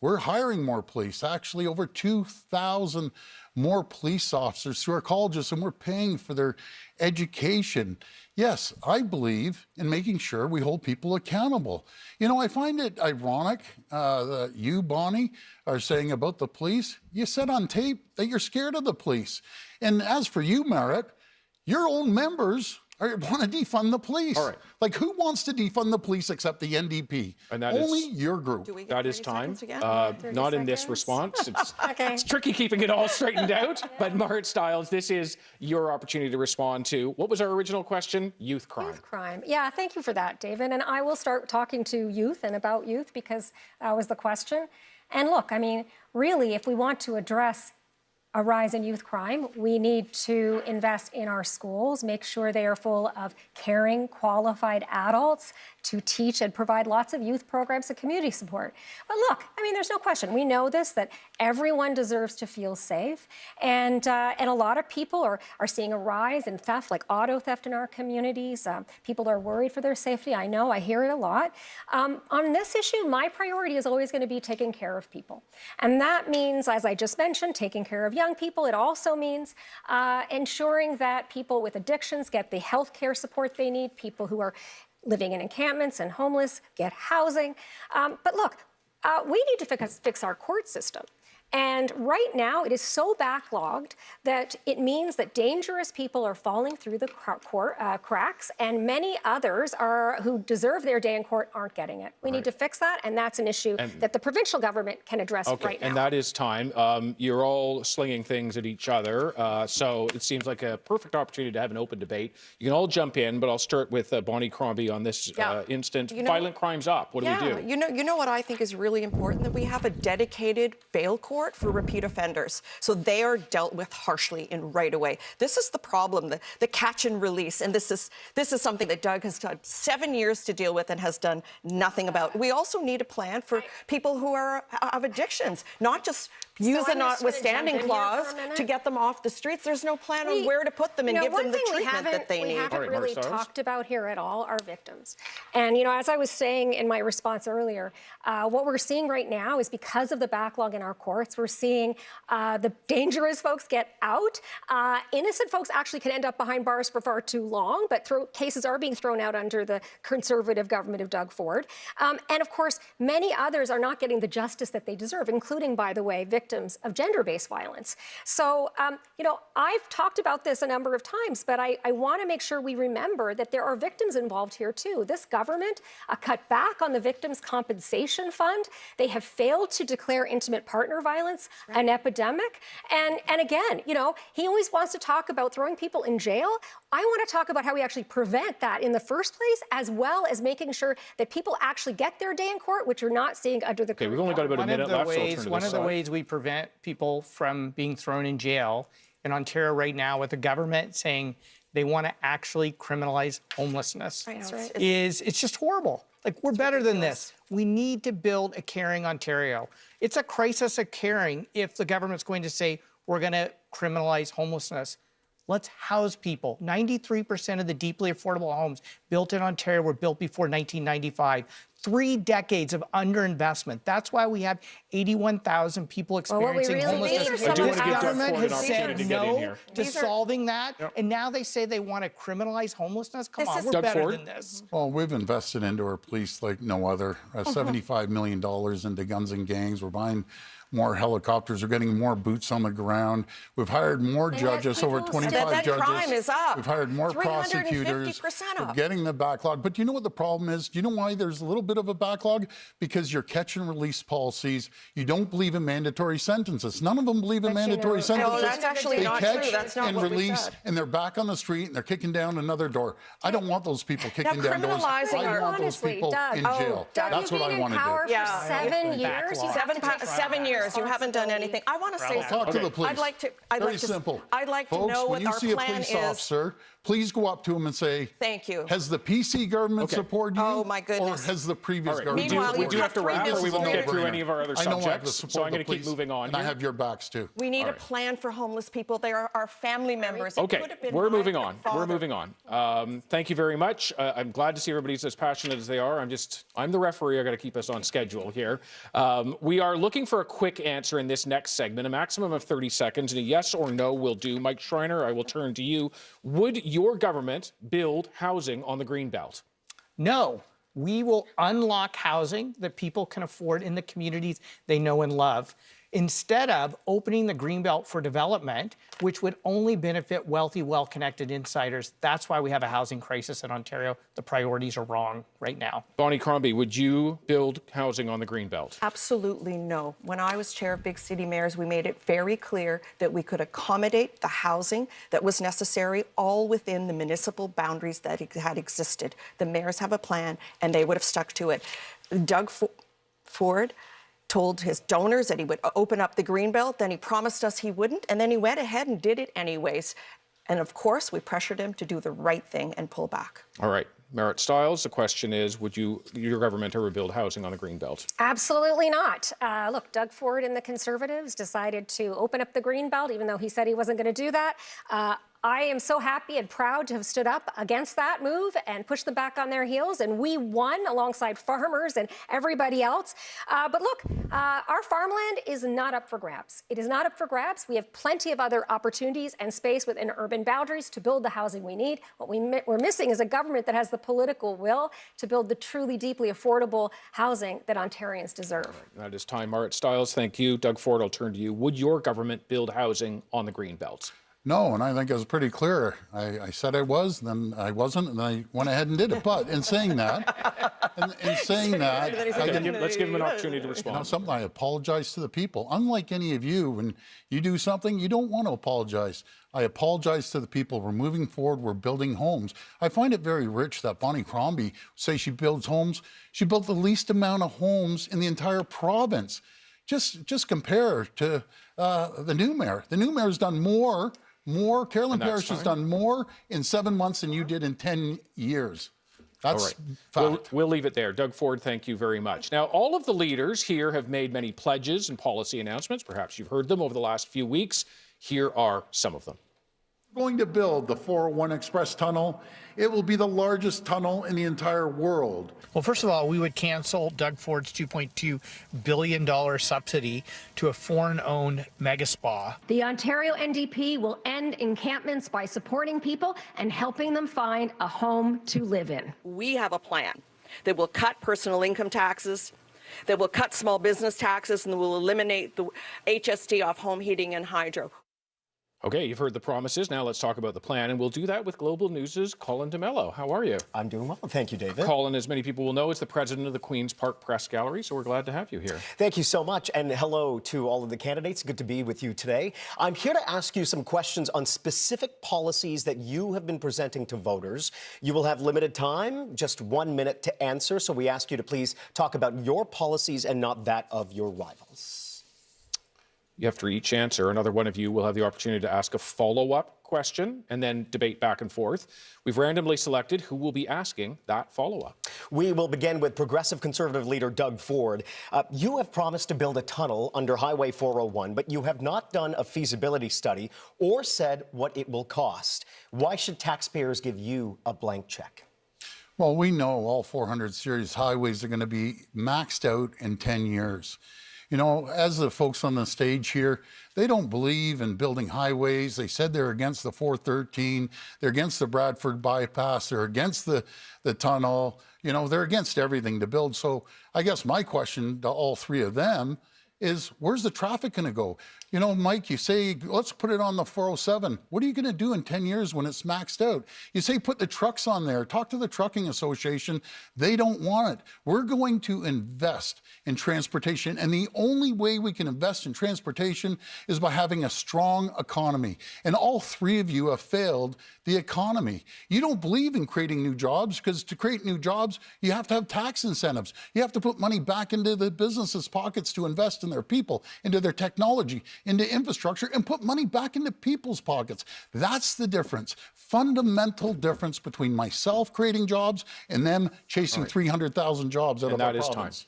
we're hiring more police. Actually, over 2,000 more police officers through our colleges, and we're paying for their education. Yes, I believe in making sure we hold people accountable. You know, I find it ironic that you, Bonnie, are saying about the police. You said on tape that you're scared of the police. And as for you, Merritt, your own members want to defund the police. All right. Like, who wants to defund the police except the NDP? And that Only is- your group. Do we get That is 30 time. seconds again? 30 Not in this seconds? response. It's, Okay. it's tricky keeping it all straightened out. But Marit Stiles, this is your opportunity to respond to, what was our original question? Youth crime. Youth crime. Yeah, thank you for that, David. And I will start talking to youth and about youth because that was the question. And look, I mean, really, if we want to address a rise in youth crime, we need to invest in our schools, make sure they are full of caring, qualified adults to teach and provide lots of youth programs and community support. But look, I mean, there's no question. We know this, that everyone deserves to feel safe. And a lot of people are seeing a rise in theft, like auto theft in our communities. People are worried for their safety. I know, I hear it a lot. On this issue, my priority is always going to be taking care of people. And that means, as I just mentioned, taking care of young people. It also means ensuring that people with addictions get the health care support they need, people who are living in encampments and homeless get housing. But look, we need to fix our court system. And right now, it is so backlogged that it means that dangerous people are falling through the cracks, and many others who deserve their day in court aren't getting it. We need to fix that, and that's an issue that the provincial government can address right now. And that is time. You're all slinging things at each other, so it seems like a perfect opportunity to have an open debate. You can all jump in, but I'll start with Bonnie Crombie on this instant. Violent crimes up. What do we do? You know what I think is really important? That we have a dedicated bail court for repeat offenders, so they are dealt with harshly and right away. This is the problem, the catch and release, and this is something that Doug has had 7 years to deal with and has done nothing about. We also need a plan for people who have addictions, not just use a notwithstanding clause to get them off the streets. There's no plan on where to put them and give them the treatment that they need. We haven't really talked about here at all are victims. And, you know, as I was saying in my response earlier, what we're seeing right now is because of the backlog in our courts, we're seeing the dangerous folks get out. Innocent folks actually can end up behind bars for far too long, but cases are being thrown out under the Conservative government of Doug Ford. And of course, many others are not getting the justice that they deserve, including, by the way, victims of gender-based violence. So, you know, I've talked about this a number of times, but I want to make sure we remember that there are victims involved here too. This government cut back on the Victims' Compensation Fund. They have failed to declare intimate partner violence an epidemic. And again, you know, he always wants to talk about throwing people in jail. I want to talk about how we actually prevent that in the first place, as well as making sure that people actually get their day in court, which you're not seeing under the current We've only got about a minute left. One of the ways we prevent people from being thrown in jail in Ontario right now, with the government saying they want to actually criminalize homelessness, it's just horrible. Like, we're better than this. We need to build a caring Ontario. It's a crisis of caring if the government's going to say, we're going to criminalize homelessness. Let's house people. 93% of the deeply affordable homes built in Ontario were built before 1995. 3 decades of underinvestment. That's why we have 81,000 people experiencing really need homelessness. are some I do of want to give our- Doug Government Ford an has opportunity said to get in no here. to solving that, and now they say they want to criminalize homelessness. Come on, we're Doug better Ford? than this. Well, we've invested into our police like no other. $75 million into guns and gangs. We're buying more helicopters. We're getting more boots on the ground. We've hired more judges, over people 25 That judges. crime is up. We've hired more 350% prosecutors. We're up. getting the backlog. But do you know what the problem is? Do you know why there's a little bit of a backlog? Because your catch and release policies, you don't believe in mandatory sentences. None of them believe in mandatory sentences. No, that's actually They not catch true. That's not and what we release, said. and they're back on the street and they're kicking down another door. I don't want those people kicking down doors. criminalizing I our- want those Honestly, people Doug. in Oh, jail. Doug, That's what you've I been in want to power do. for 7 years. You have to take 7 years. You haven't done anything. I want to say Talk to something. the police. I'd like to. Very simple. I'd like to Folks, know when what you our see a plan police is. officer, please go up to him and say, Thank you. Has the PC government supported you? Oh, my goodness. Or has the previous All right, government Meanwhile, we you do cut have to three wrap, or we business won't get leaders. through any of our other I know I have the subjects. support So I'm of going the to keep police, moving on and I here. have your backs too. We need All a right. plan for homeless people. They are our family members. It Okay, could have been we're my moving on. We're father. moving on. Thank you very much. I'm glad to see everybody's as passionate as they are. I'm the referee. I got to keep us on schedule here. We are looking for a quick answer in this next segment, a maximum of 30 seconds, and a yes or no will do. Mike Schreiner, I will turn to you. Would your government build housing on the Greenbelt? No, we will unlock housing that people can afford in the communities they know and love, instead of opening the Greenbelt for development, which would only benefit wealthy, well-connected insiders. That's why we have a housing crisis in Ontario. The priorities are wrong right now. Bonnie Crombie, would you build housing on the Greenbelt? Absolutely no. When I was chair of Big City Mayors, we made it very clear that we could accommodate the housing that was necessary, all within the municipal boundaries that had existed. The mayors have a plan, and they would have stuck to it. Doug Ford told his donors that he would open up the Greenbelt, then he promised us he wouldn't, and then he went ahead and did it anyways. And of course, we pressured him to do the right thing and pull back. All right. Merritt Stiles, the question is, would your government ever build housing on the Greenbelt? Absolutely not. Look, Doug Ford and the Conservatives decided to open up the Greenbelt, even though he said he wasn't going to do that. I am so happy and proud to have stood up against that move and pushed them back on their heels, and we won alongside farmers and everybody else. But look, our farmland is not up for grabs. It is not up for grabs. We have plenty of other opportunities and space within urban boundaries to build the housing we need. What we're missing is a government that has the political will to build the truly deeply affordable housing that Ontarians deserve. That is time. Merritt Stiles, thank you. Doug Ford, I'll turn to you. Would your government build housing on the Greenbelt? No, and I think it was pretty clear. I said I was, then I wasn't, and I went ahead and did it. But in saying that, let's give him an opportunity to respond. Something, I apologize to the people. Unlike any of you, when you do something, you don't want to apologize. I apologize to the people. We're moving forward. We're building homes. I find it very rich that Bonnie Crombie say she builds homes. She built the least amount of homes in the entire province. Just compare to the new mayor. The new mayor's done more. Carolyn Parrish has done more in 7 months than you did in 10 years. That's fact. We'll leave it there. Doug Ford, thank you very much. Now, all of the leaders here have made many pledges and policy announcements. Perhaps you've heard them over the last few weeks. Here are some of them. We're going to build the 401 Express Tunnel. It will be the largest tunnel in the entire world. Well, first of all, we would cancel Doug Ford's $2.2 billion subsidy to a foreign-owned mega spa. The Ontario NDP will end encampments by supporting people and helping them find a home to live in. We have a plan that will cut personal income taxes, that will cut small business taxes, and that will eliminate the HST off home heating and hydro. Okay, you've heard the promises. Now let's talk about the plan, and we'll do that with Global News' Colin DeMello. How are you? I'm doing well. Thank you, David. Colin, as many people will know, is the president of the Queen's Park Press Gallery, so we're glad to have you here. Thank you so much, and hello to all of the candidates. Good to be with you today. I'm here to ask you some questions on specific policies that you have been presenting to voters. You will have limited time, just 1 minute to answer, so we ask you to please talk about your policies and not that of your rivals. After each answer, another one of you will have the opportunity to ask a follow-up question and then debate back and forth. We've randomly selected who will be asking that follow-up. We will begin with Progressive Conservative leader Doug Ford. You have promised to build a tunnel under Highway 401, but you have not done a feasibility study or said what it will cost. Why should taxpayers give you a blank check? Well, we know all 400 series highways are going to be maxed out in 10 years. You know, as the folks on the stage here, they don't believe in building highways. They said they're against the 413. They're against the Bradford bypass. They're against the tunnel. You know, they're against everything to build. So I guess my question to all three of them is, where's the traffic going to go? You know, Mike, you say, let's put it on the 407. What are you going to do in 10 years when it's maxed out? You say, put the trucks on there. Talk to the Trucking Association. They don't want it. We're going to invest in transportation. And the only way we can invest in transportation is by having a strong economy. And all three of you have failed the economy. You don't believe in creating new jobs, because to create new jobs, you have to have tax incentives. You have to put money back into the businesses' pockets to invest in their people, into their technology, into infrastructure, and put money back into people's pockets. That's the difference, fundamental difference between myself creating jobs and them chasing 300,000 jobs out of our province. And that is time.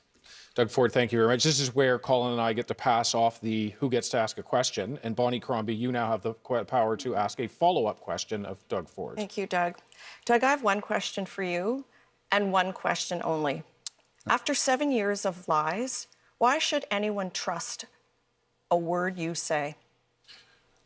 Doug Ford, thank you very much. This is where Colin and I get to pass off the who gets to ask a question. And Bonnie Crombie, you now have the power to ask a follow-up question of Doug Ford. Thank you, Doug. Doug, I have one question for you and one question only. After 7 years of lies, why should anyone trust a word you say?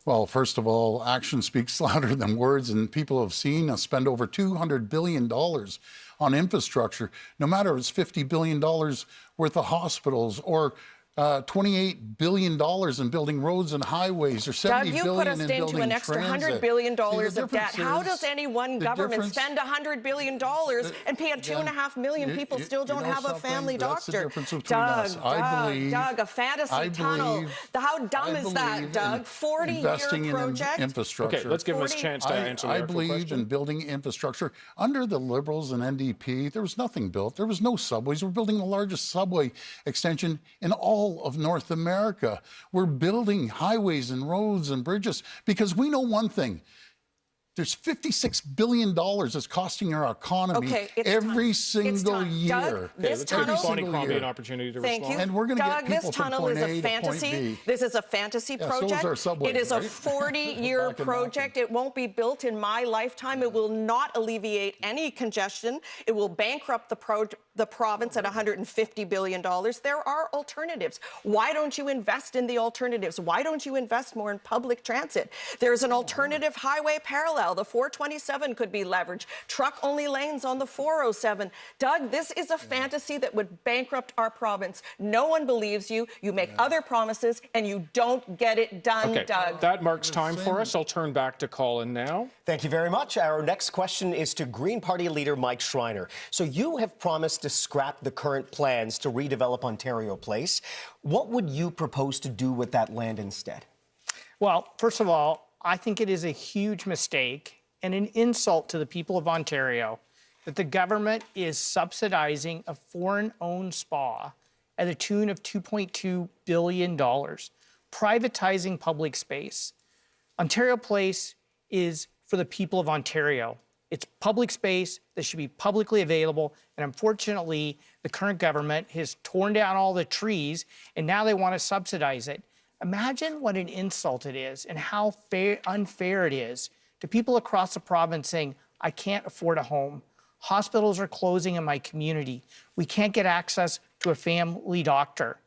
Well, first of all, action speaks louder than words, and people have seen us spend over $200 billion on infrastructure, no matter if it's $50 billion worth of hospitals or $28 billion in building roads and highways, or $70 billion in building transit. Doug, you put us into an extra $100 billion of debt. How does any one government spend $100 billion and pay 2.5 million people still don't have a family doctor? That's the difference between us. Doug, a fantasy tunnel. How dumb is that, Doug? 40-year project. In infrastructure. Okay, let's give him a chance to answer I believe in building infrastructure. Under the Liberals and NDP, there was nothing built. There was no subways. We're building the largest subway extension in all of North America. We're building highways and roads and bridges because we know one thing. There's $56 billion that's costing our economy every single year. Doug, this tunnel, Bonnie Crombie an opportunity to respond. And we're going to get people this tunnel is a fantasy. This is a fantasy project. So is our subway, it is a 40-year project. It won't be built in my lifetime. It will not alleviate any congestion. It will bankrupt the province at $150 billion. There are alternatives. Why don't you invest in the alternatives? Why don't you invest more in public transit? There's an alternative highway parallel. The 427 could be leveraged. Truck-only lanes on the 407. Doug, this is a fantasy that would bankrupt our province. No one believes you. You make other promises, and you don't get it done, Doug. That marks time for us. I'll turn back to Colin now. Thank you very much. Our next question is to Green Party leader Mike Schreiner. So you have promised to scrap the current plans to redevelop Ontario Place. What would you propose to do with that land instead? Well, first of all, I think it is a huge mistake and an insult to the people of Ontario that the government is subsidizing a foreign-owned spa at the tune of $2.2 billion, privatizing public space. Ontario Place is for the people of Ontario. It's public space that should be publicly available, and unfortunately, the current government has torn down all the trees, and now they want to subsidize it. Imagine what an insult it is and how unfair it is to people across the province saying, I can't afford a home. Hospitals are closing in my community. We can't get access to a family doctor.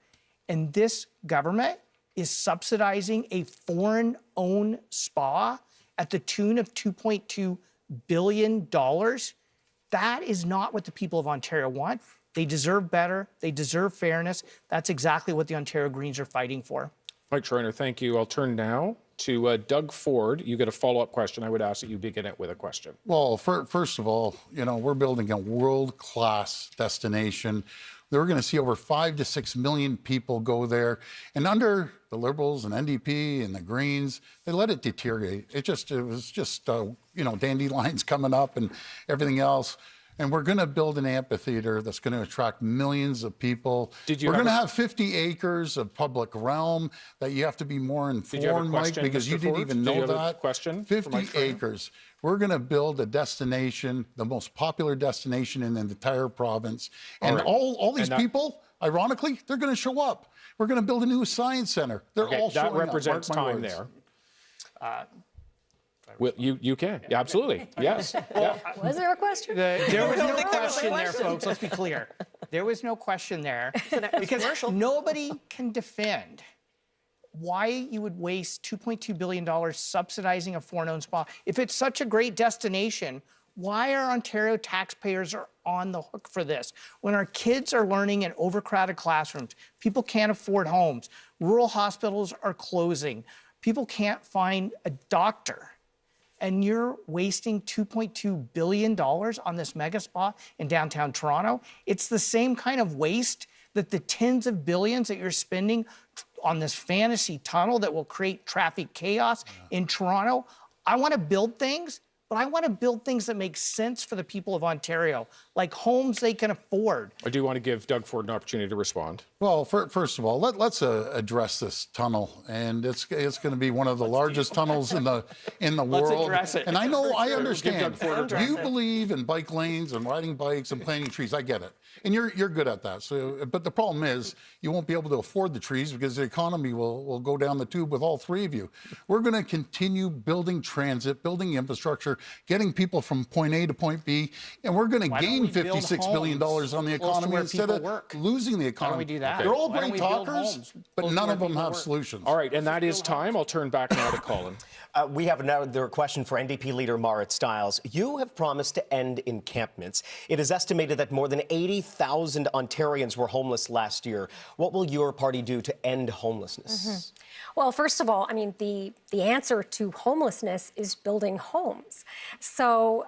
And this government is subsidizing a foreign-owned spa at the tune of $2.2 billion. That is not what the people of Ontario want. They deserve better. They deserve fairness. That's exactly what the Ontario Greens are fighting for. Mike Schreiner, thank you. I'll turn now to Doug Ford. You get a follow-up question. I would ask that you begin it with a question. Well, first of all, you know, we're building a world-class destination. We're going to see over 5 to 6 million people go there. And under the Liberals and NDP and the Greens, they let it deteriorate. It was just, you know, dandelions coming up and everything else. And we're going to build an amphitheater that's going to attract millions of people. Did you we're have going to a- have 50 acres of public realm that you have to be more Did you have a informed, Mike, question, because Mr. you didn't Ford? even Did know you have a that. question for 50 Mike Schreiner? acres. We're going to build a destination, the most popular destination in the entire province. And right. all these And that- people, ironically, they're going to show up. We're going to build a new science center. They're Okay, all showing that up. represents Mark my time words. there. Well, you can. Yeah, absolutely. Yes. Yeah. Was there a question? There was no think there was a question there, question. folks. Let's be clear. There was no question there because commercial. nobody can defend why you would waste $2.2 billion subsidizing a foreign-owned spa. If it's such a great destination, why are Ontario taxpayers are on the hook for this? When our kids are learning in overcrowded classrooms, people can't afford homes, rural hospitals are closing, people can't find a doctor, and you're wasting $2.2 billion on this mega spa in downtown Toronto. It's the same kind of waste that the tens of billions that you're spending on this fantasy tunnel that will create traffic chaos in Toronto. I want to build things, but I want to build things that make sense for the people of Ontario, like homes they can afford. I do want to give Doug Ford an opportunity to respond. Well, first of all, let's address this tunnel, and it's going to be one of the largest tunnels in the world. address it. And I know, I Give understand. Doug Ford a turn. You believe in bike lanes and riding bikes and planting trees. I get it, and you're good at that. So, but the problem is you won't be able to afford the trees because the economy will go down the tube with all three of you. We're going to continue building transit, building infrastructure, getting people from point A to point B, and we're going to Why don't gain we build $56 billion homes on the close to economy where instead people of work? losing the economy. we do that? They're all Why don't great we build talkers, homes but close to none where of them people have work? solutions. All right, and that is time. I'll turn back now to Colin. We have another question for NDP leader Marit Stiles. You have promised to end encampments. It is estimated that more than 80,000 Ontarians were homeless last year. What will your party do to end homelessness? Well, first of all, I mean, the answer to homelessness is building homes. So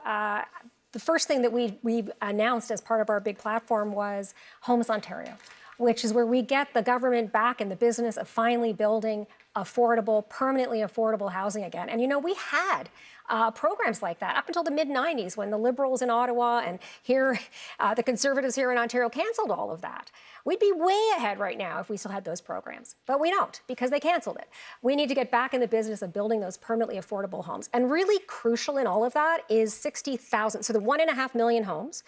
the first thing that we announced as part of our big platform was Homes Ontario, which is where we get the government back in the business of finally building affordable, permanently affordable housing again. And you know, we had programs like that up until the mid-90s when the Liberals in Ottawa and here, the Conservatives here in Ontario canceled all of that. We'd be way ahead right now if we still had those programs, but we don't because they canceled it. We need to get back in the business of building those permanently affordable homes. And really crucial in all of that is 60,000, so the 1.5 million homes,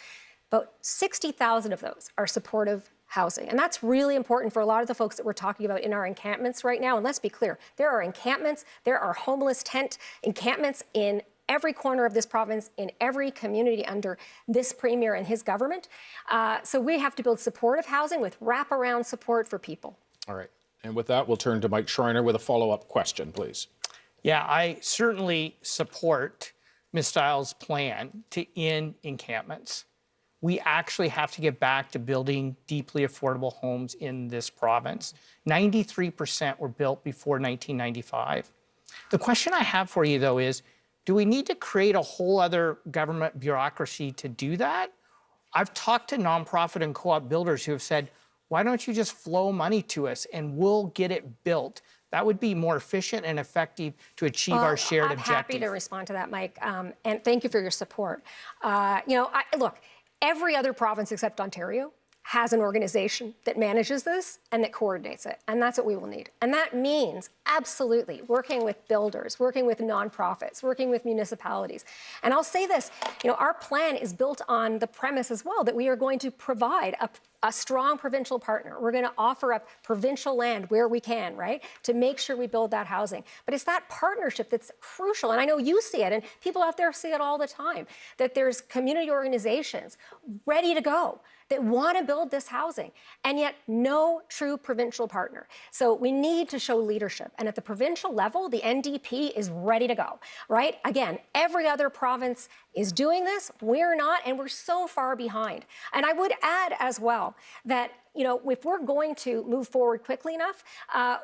but 60,000 of those are supportive housing. And that's really important for a lot of the folks that we're talking about in our encampments right now. And let's be clear, there are encampments, there are homeless tent encampments in every corner of this province, in every community under this premier and his government. So we have to build supportive housing with wraparound support for people. All right. And with that, we'll turn to Mike Schreiner with a follow-up question, please. Yeah, I certainly support Ms. Stiles' plan to end encampments. We actually have to get back to building deeply affordable homes in this province. 93% were built before 1995. The question I have for you, though, is do we need to create a whole other government bureaucracy to do that? I've talked to nonprofit and co-op builders who have said, why don't you just flow money to us and we'll get it built? That would be more efficient and effective to achieve our shared I'm objective. happy to respond to that, Mike, and thank you for your support. Look, every other province except Ontario has an organization that manages this and that coordinates it, and that's what we will need. And that means absolutely working with builders, working with nonprofits, working with municipalities. And I'll say this, our plan is built on the premise as well that we are going to provide a strong provincial partner. We're going to offer up provincial land where we can, right, to make sure we build that housing. But it's that partnership that's crucial. And I know you see it, and people out there see it all the time, that there's community organizations ready to go that want to build this housing, and yet no true provincial partner. So we need to show leadership. And at the provincial level, the NDP is ready to go, right? Again, every other province is doing this. We're not, and we're so far behind. And I would add as well that if we're going to move forward quickly enough,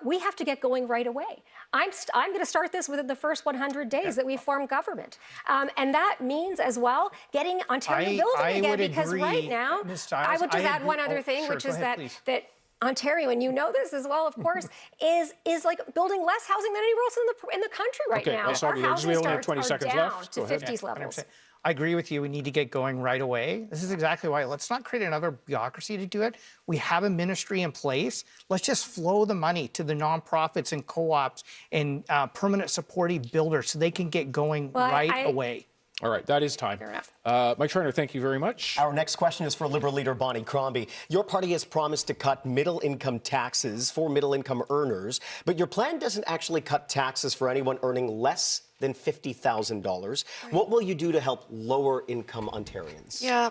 we have to get going right away. I'm going to start this within the first 100 days that we form government. And that means as well getting Ontario building again, because right now, Ms. Stiles, I would just add agree. one other thing, Sure, which go is ahead, please. that Ontario, and you know this as well, of course, is like building less housing than anywhere else in the country right Okay, now. I'll stop Our you there, 'cause housing we only have starts 20 are seconds down left. to Go ahead. 50s levels. I agree with you. We need to get going right away. This is exactly why. Let's not create another bureaucracy to do it. We have a ministry in place. Let's just flow the money to the nonprofits and co-ops and permanent supportive builders so they can get going away. All right, that is time. Fair enough. Mike Turner, thank you very much. Our next question is for Liberal leader Bonnie Crombie. Your party has promised to cut middle-income taxes for middle-income earners, but your plan doesn't actually cut taxes for anyone earning less than $50,000. What will you do to help lower-income Ontarians? Yeah,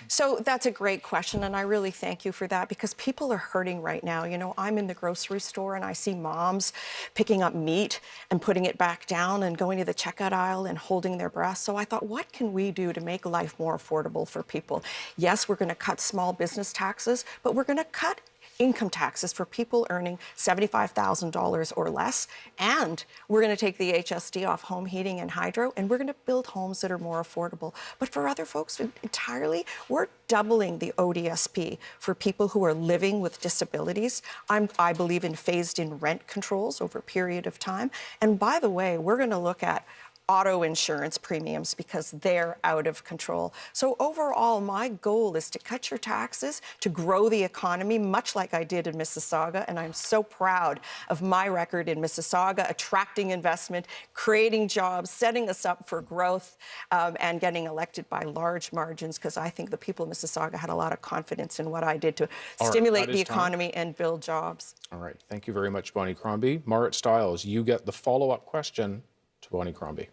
so that's a great question, and I really thank you for that because people are hurting right now. You know, I'm in the grocery store and I see moms picking up meat and putting it back down and going to the checkout aisle and holding their breath. So I thought, what can we do to make life more affordable for people? Yes, we're going to cut small business taxes, but we're going to cut income taxes for people earning $75,000 or less. And we're going to take the HST off home heating and hydro, and we're going to build homes that are more affordable. But for other folks entirely, we're doubling the ODSP for people who are living with disabilities. I believe in phased-in rent controls over a period of time. And by the way, we're going to look at auto insurance premiums because they're out of control. So overall, my goal is to cut your taxes, to grow the economy, much like I did in Mississauga. And I'm so proud of my record in Mississauga, attracting investment, creating jobs, setting us up for growth, and getting elected by large margins because I think the people of Mississauga had a lot of confidence in what I did to stimulate the economy and build jobs. All right, thank you very much, Bonnie Crombie. Marit Stiles, you get the follow-up question to Bonnie Crombie.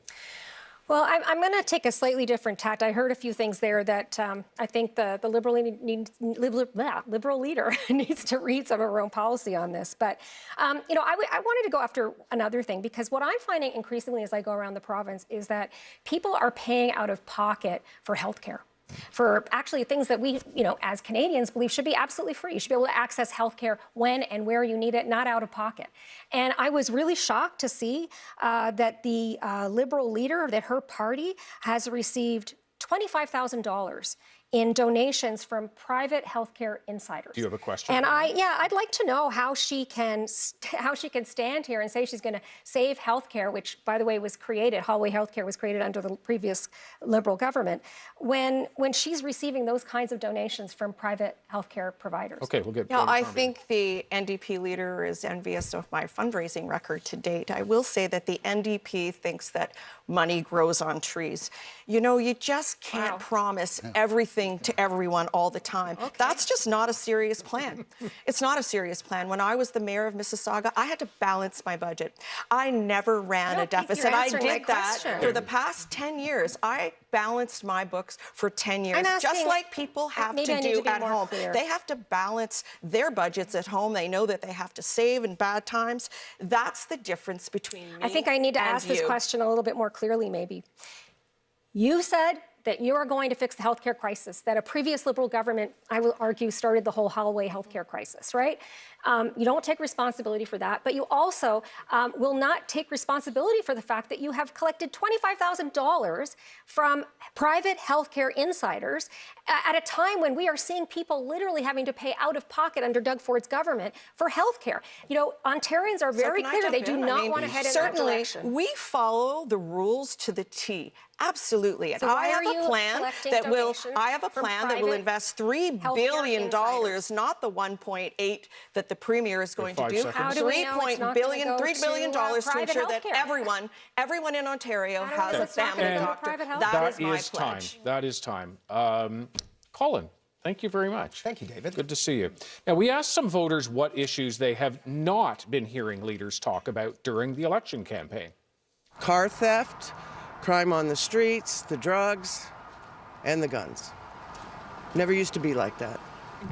Well, I'm going to take a slightly different tact. I heard a few things there that I think the Liberal leader needs to read some of her own policy on this. But, you know, I wanted to go after another thing because what I'm finding increasingly as I go around the province is that people are paying out of pocket for healthcare. For actually things that we, you know, as Canadians believe should be absolutely free. You should be able to access healthcare when and where you need it, not out of pocket. And I was really shocked to see that the Liberal leader, that her party has received $25,000 in donations from private healthcare insiders. Do you have a question? And I'd like to know how she can stand here and say she's going to save healthcare, which, by the way, was created. Holloway Healthcare was created under the previous Liberal government. When she's receiving those kinds of donations from private healthcare providers. Okay, we'll get. Yeah, I think the NDP leader is envious of my fundraising record to date. I will say that the NDP thinks that money grows on trees. You know, you just can't promise everything to everyone all the time. Okay. That's just not a serious plan. It's not a serious plan. When I was the mayor of Mississauga, I had to balance my budget. I never ran a deficit. I did that for the past 10 years. I balanced my books for 10 years, just like people have to do at home. They have to balance their budgets at home. They know that they have to save in bad times. That's the difference between me and you. I think I need to ask this question a little bit more clearly, maybe. You said that you are going to fix the healthcare crisis, that a previous Liberal government, I will argue, started the whole Holloway healthcare crisis, right? You don't take responsibility for that, but you also will not take responsibility for the fact that you have collected $25,000 from private healthcare insiders at a time when we are seeing people literally having to pay out of pocket under Doug Ford's government for healthcare. You know, Ontarians are very clear. They do not want to head in that direction. Certainly, we follow the rules to the T. Absolutely. And I have a plan that will invest $3 billion, not the 1.8 that the Premier is going to do. $3 billion to ensure that everyone in Ontario has a family doctor. That is my pledge. That is time. Colin, thank you very much. Thank you, David. Good to see you. Now, we asked some voters what issues they have not been hearing leaders talk about during the election campaign. Car theft, crime on the streets, the drugs, and the guns. Never used to be like that.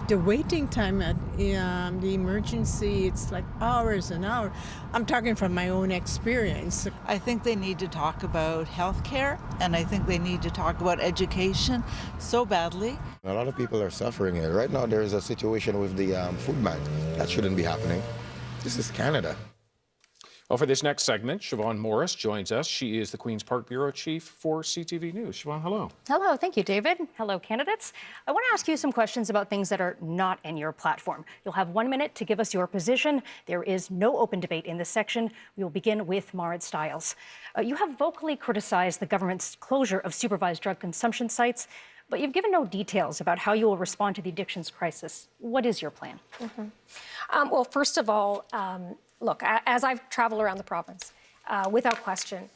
The waiting time at the emergency, it's like hours and hours. I'm talking from my own experience. I think they need to talk about healthcare, and I think they need to talk about education so badly. A lot of people are suffering here. Right now there is a situation with the food bank. That shouldn't be happening. This is Canada. Well, for this next segment, Siobhan Morris joins us. She is the Queen's Park Bureau Chief for CTV News. Siobhan, hello. Hello, thank you, David. Hello, candidates. I want to ask you some questions about things that are not in your platform. You'll have 1 minute to give us your position. There is no open debate in this section. We will begin with Marit Stiles. You have vocally criticized the government's closure of supervised drug consumption sites, but you've given no details about how you will respond to the addictions crisis. What is your plan? Well, first of all, look, as I've traveled around the province, without question,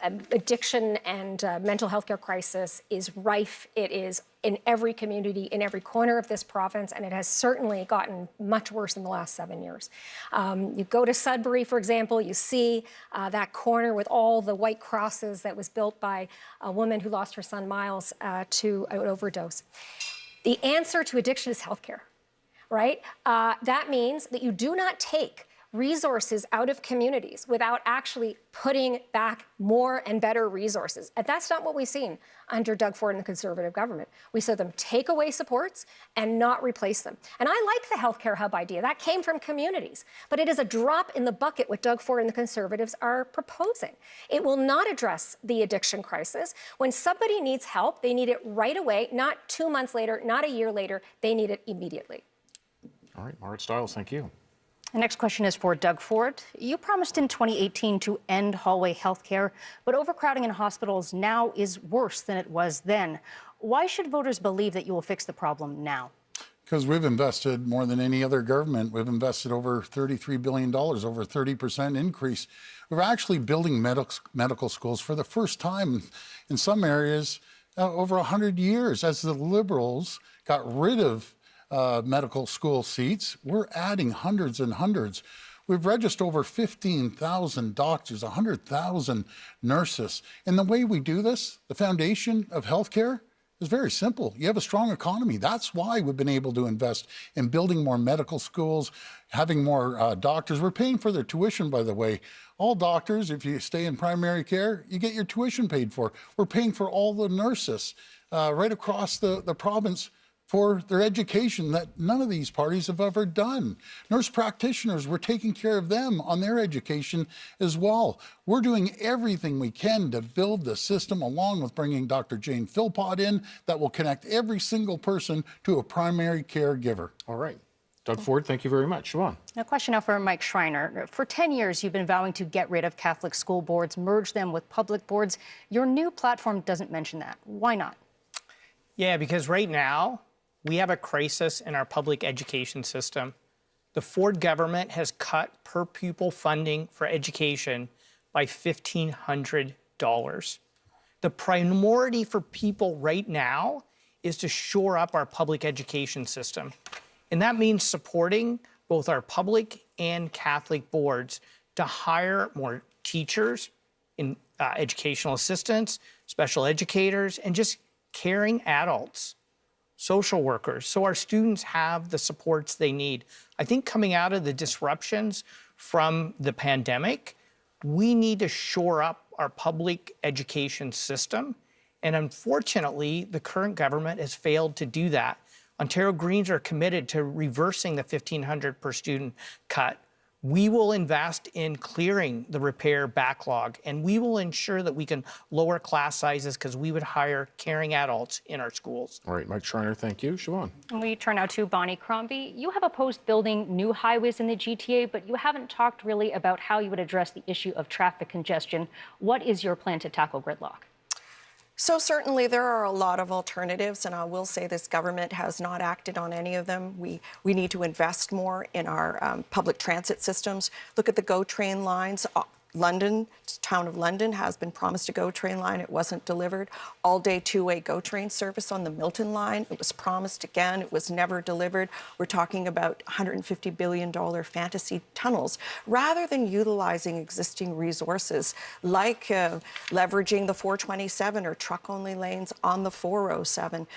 addiction and mental health care crisis is rife. It is in every community, in every corner of this province, and it has certainly gotten much worse in the last 7 years. You go to Sudbury, for example, you see that corner with all the white crosses that was built by a woman who lost her son Miles to an overdose. The answer to addiction is healthcare, right? That means that you do not take resources out of communities without actually putting back more and better resources. And that's not what we've seen under Doug Ford and the Conservative government. We saw them take away supports and not replace them. And I like the healthcare hub idea. That came from communities. But it is a drop in the bucket what Doug Ford and the Conservatives are proposing. It will not address the addiction crisis. When somebody needs help, they need it right away, not 2 months later, not a year later. They need it immediately. All right, Marit Stiles, thank you. The next question is for Doug Ford. You promised in 2018 to end hallway health care, but overcrowding in hospitals now is worse than it was then. Why should voters believe that you will fix the problem now? Because we've invested more than any other government. We've invested over $33 billion, over a 30% increase. We're actually building medical schools for the first time in some areas over 100 years. As the Liberals got rid of medical school seats, we're adding hundreds and hundreds. We've registered over 15,000 doctors, 100,000 nurses. And the way we do this, the foundation of healthcare, is very simple. You have a strong economy. That's why we've been able to invest in building more medical schools, having more doctors. We're paying for their tuition, by the way. All doctors, if you stay in primary care, you get your tuition paid for. We're paying for all the nurses right across the province for their education that none of these parties have ever done. Nurse practitioners, we're taking care of them on their education as well. We're doing everything we can to build the system, along with bringing Dr. Jane Philpott in, that will connect every single person to a primary caregiver. All right. Doug Ford, thank you very much. Siobhan. A question now for Mike Schreiner. For 10 years, you've been vowing to get rid of Catholic school boards, merge them with public boards. Your new platform doesn't mention that. Why not? Yeah, because right now, we have a crisis in our public education system. The Ford government has cut per pupil funding for education by $1,500. The priority for people right now is to shore up our public education system. And that means supporting both our public and Catholic boards to hire more teachers, educational assistants, special educators, and just caring adults, social workers, so our students have the supports they need. I think coming out of the disruptions from the pandemic, we need to shore up our public education system. And unfortunately, the current government has failed to do that. Ontario Greens are committed to reversing the $1,500 per student cut. We will invest in clearing the repair backlog, and we will ensure that we can lower class sizes because we would hire caring adults in our schools. All right, Mike Schreiner, thank you. Siobhan. And we turn now to Bonnie Crombie. You have opposed building new highways in the GTA, but you haven't talked really about how you would address the issue of traffic congestion. What is your plan to tackle gridlock? So certainly there are a lot of alternatives, and I will say this government has not acted on any of them. We need to invest more in our public transit systems. Look at the GO train lines. London, town of London, has been promised a GO train line. It wasn't delivered. All-day two-way GO train service on the Milton line. It was promised again. It was never delivered. We're talking about $150 billion fantasy tunnels. Rather than utilizing existing resources like leveraging the 427 or truck-only lanes on the 407,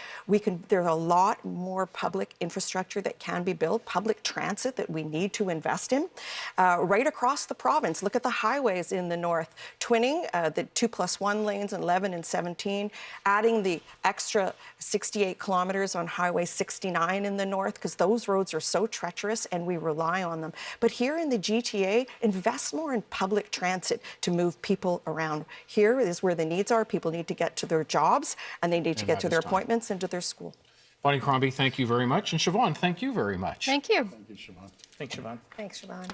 there's a lot more public infrastructure that can be built, public transit that we need to invest in. Right across the province, look at the highway highways in the north, twinning the 2+1 lanes in 11 and 17, adding the extra 68 kilometers on Highway 69 in the north, because those roads are so treacherous and we rely on them. But here in the GTA, invest more in public transit to move people around. Here is where the needs are. People need to get to their jobs, and they need to get to their appointments and to their school. Bonnie Crombie, thank you very much. And Siobhan, thank you very much. Thank you. Thank you, Siobhan. Thanks, Siobhan. Thanks, Siobhan.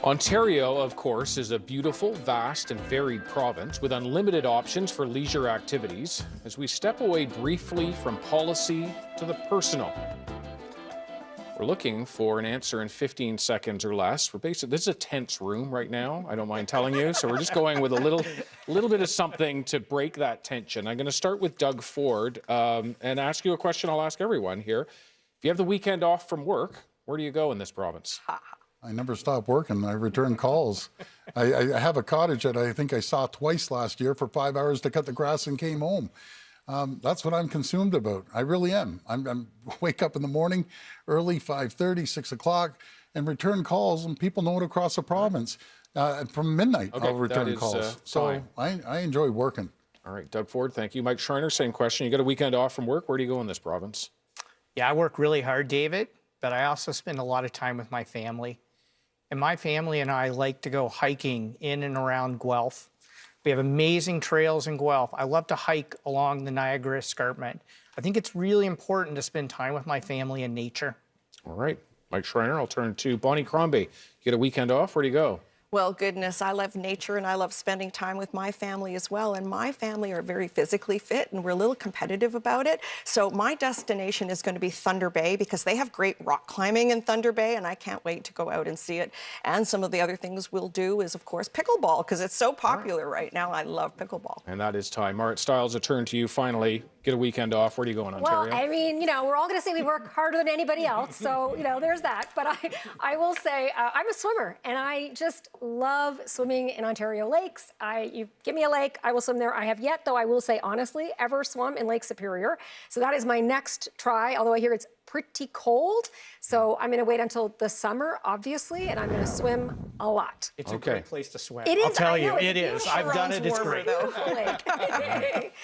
Ontario, of course, is a beautiful, vast, and varied province with unlimited options for leisure activities. As we step away briefly from policy to the personal, we're looking for an answer in 15 seconds or less. This is a tense room right now, I don't mind telling you. So we're just going with a little bit of something to break that tension. I'm going to start with Doug Ford and ask you a question I'll ask everyone here. If you have the weekend off from work, where do you go in this province? I never stop working. I return calls. I have a cottage that I think I saw twice last year for 5 hours to cut the grass and came home. That's what I'm consumed about. I really am. I'm wake up in the morning early, 5:30, 6 o'clock, and return calls, and people know it across the province. From midnight, Okay, I'll return that is, calls. So I enjoy working. All right, Doug Ford, thank you. Mike Schreiner, same question. You got a weekend off from work. Where do you go in this province? Yeah, I work really hard, David, but I also spend a lot of time with my family. And my family and I like to go hiking in and around Guelph. We have amazing trails in Guelph. I love to hike along the Niagara Escarpment. I think it's really important to spend time with my family and nature. All right, Mike Schreiner, I'll turn to Bonnie Crombie. You get a weekend off, where do you go? Well, goodness, I love nature and I love spending time with my family as well. And my family are very physically fit and we're a little competitive about it. So my destination is going to be Thunder Bay because they have great rock climbing in Thunder Bay and I can't wait to go out and see it. And some of the other things we'll do is, of course, pickleball because it's so popular right now. I love pickleball. And that is time. Marit Stiles, a turn to you finally. Get a weekend off. Where do you go in Ontario? Well, I mean, we're all going to say we work harder than anybody else. So, there's that. But I will say I'm a swimmer and I just love swimming in Ontario lakes. You give me a lake, I will swim there. I have yet, though, I will say honestly, ever swum in Lake Superior. So that is my next try, although I hear it's pretty cold. So I'm going to wait until the summer, obviously, and I'm going to swim a lot. It's a great place to swim. It is. I'll tell you, it's it is. I've done it. It's great.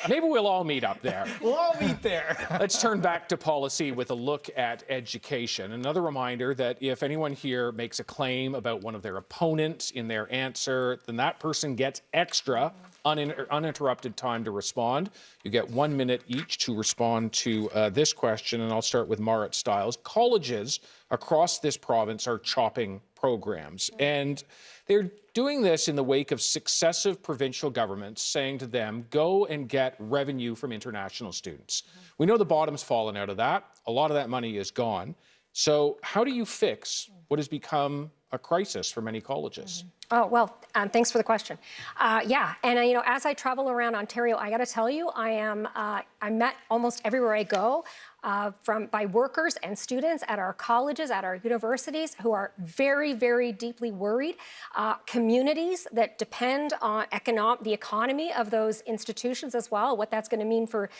Maybe we'll all meet up there. We'll all meet there. Let's turn back to policy with a look at education. Another reminder that if anyone here makes a claim about one of their opponents in their answer, then that person gets extra uninterrupted time to respond. You get 1 minute each to respond to this question, and I'll start with Marit Stiles. Colleges across this province are chopping programs, and they're doing this in the wake of successive provincial governments saying to them, go and get revenue from international students. We know the bottom's fallen out of that. A lot of that money is gone. So how do you fix what has become a crisis for many colleges? Oh, well, thanks for the question. Yeah, and as I travel around Ontario, I got to tell you, I'm met almost everywhere I go by workers and students at our colleges, at our universities, who are very, very deeply worried. Communities that depend on the economy of those institutions as well, what that's going to mean for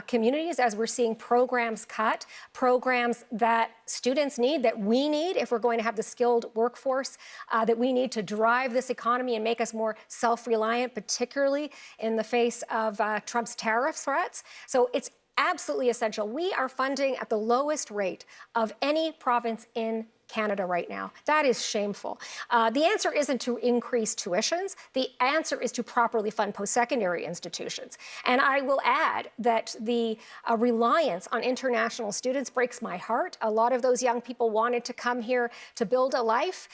communities as we're seeing programs cut, programs that students need, that we need if we're going to have the skilled workforce that we need to drive this economy and make us more self-reliant, particularly in the face of Trump's tariff threats. So it's absolutely essential. We are funding at the lowest rate of any province in Canada right now. That is shameful. The answer isn't to increase tuitions. The answer is to properly fund post-secondary institutions. And I will add that the reliance on international students breaks my heart. A lot of those young people wanted to come here to build a life.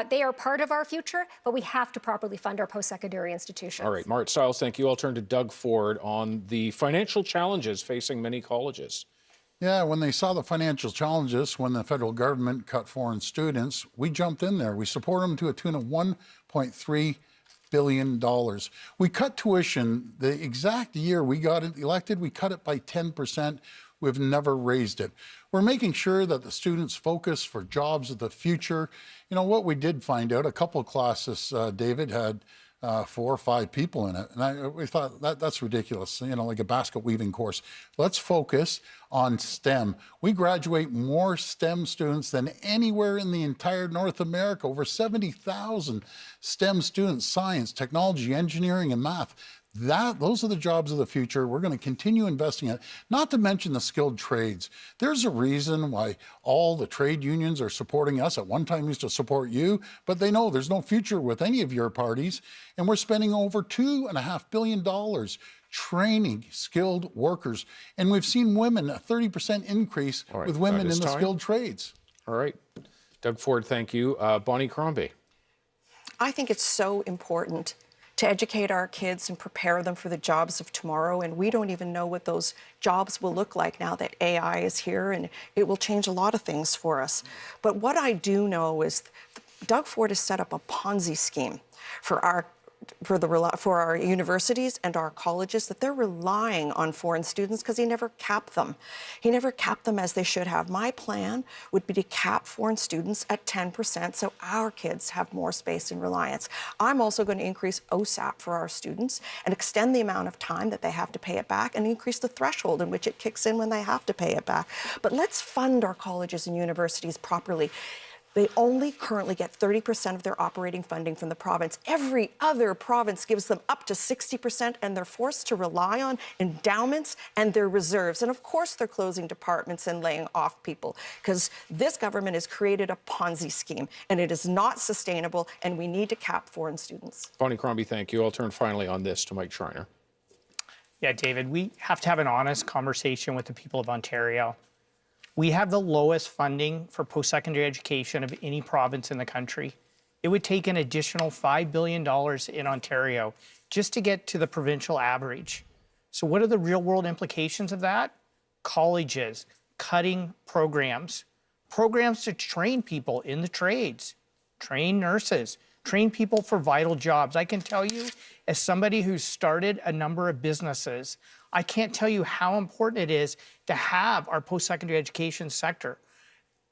They are part of our future, but we have to properly fund our post-secondary institutions. All right, Marit Stiles, thank you. I'll turn to Doug Ford on the financial challenges facing many colleges. Yeah, when they saw the financial challenges, when the federal government cut foreign students, we jumped in there. We support them to a tune of $1.3 billion. We cut tuition the exact year we got elected. We cut it by 10%. We've never raised it. We're making sure that the students focus for jobs of the future. What we did find out, a couple of classes, David, had 4 or 5 people in it. And we thought that's ridiculous, like a basket weaving course. Let's focus on STEM. We graduate more STEM students than anywhere in the entire North America, over 70,000 STEM students, science, technology, engineering, and math. Those are the jobs of the future. We're going to continue investing in it, not to mention the skilled trades. There's a reason why all the trade unions are supporting us. At one time, used to support you, but they know there's no future with any of your parties. And we're spending over $2.5 billion training skilled workers. And we've seen women, a 30% increase with women in the skilled trades. All right. Doug Ford, thank you. Bonnie Crombie. I think it's so important to educate our kids and prepare them for the jobs of tomorrow. And we don't even know what those jobs will look like now that AI is here, and it will change a lot of things for us. But what I do know is Doug Ford has set up a Ponzi scheme for our universities and our colleges, that they're relying on foreign students because he never capped them. He never capped them as they should have. My plan would be to cap foreign students at 10% so our kids have more space and reliance. I'm also going to increase OSAP for our students and extend the amount of time that they have to pay it back and increase the threshold in which it kicks in when they have to pay it back. But let's fund our colleges and universities properly. They only currently get 30% of their operating funding from the province. Every other province gives them up to 60%, and they're forced to rely on endowments and their reserves. And of course, they're closing departments and laying off people because this government has created a Ponzi scheme, and it is not sustainable, and we need to cap foreign students. Bonnie Crombie, thank you. I'll turn finally on this to Mike Schreiner. Yeah, David, we have to have an honest conversation with the people of Ontario. We have the lowest funding for post-secondary education of any province in the country. It would take an additional $5 billion in Ontario just to get to the provincial average. So what are the real-world implications of that? Colleges cutting programs to train people in the trades, train nurses, train people for vital jobs. I can tell you, as somebody who's started a number of businesses, I can't tell you how important it is to have our post-secondary education sector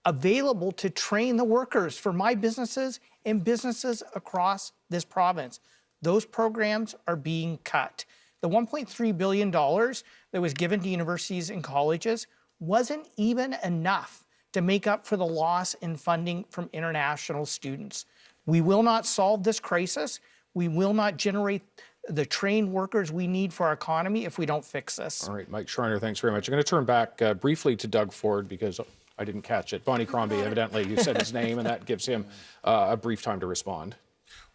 available to train the workers for my businesses and businesses across this province. Those programs are being cut. The $1.3 billion that was given to universities and colleges wasn't even enough to make up for the loss in funding from international students. We will not solve this crisis. We will not generate the trained workers we need for our economy if we don't fix this. All right, Mike Schreiner, thanks very much. I'm going to turn back briefly to Doug Ford because I didn't catch it. Bonnie Crombie, evidently, you said his name, and that gives him a brief time to respond.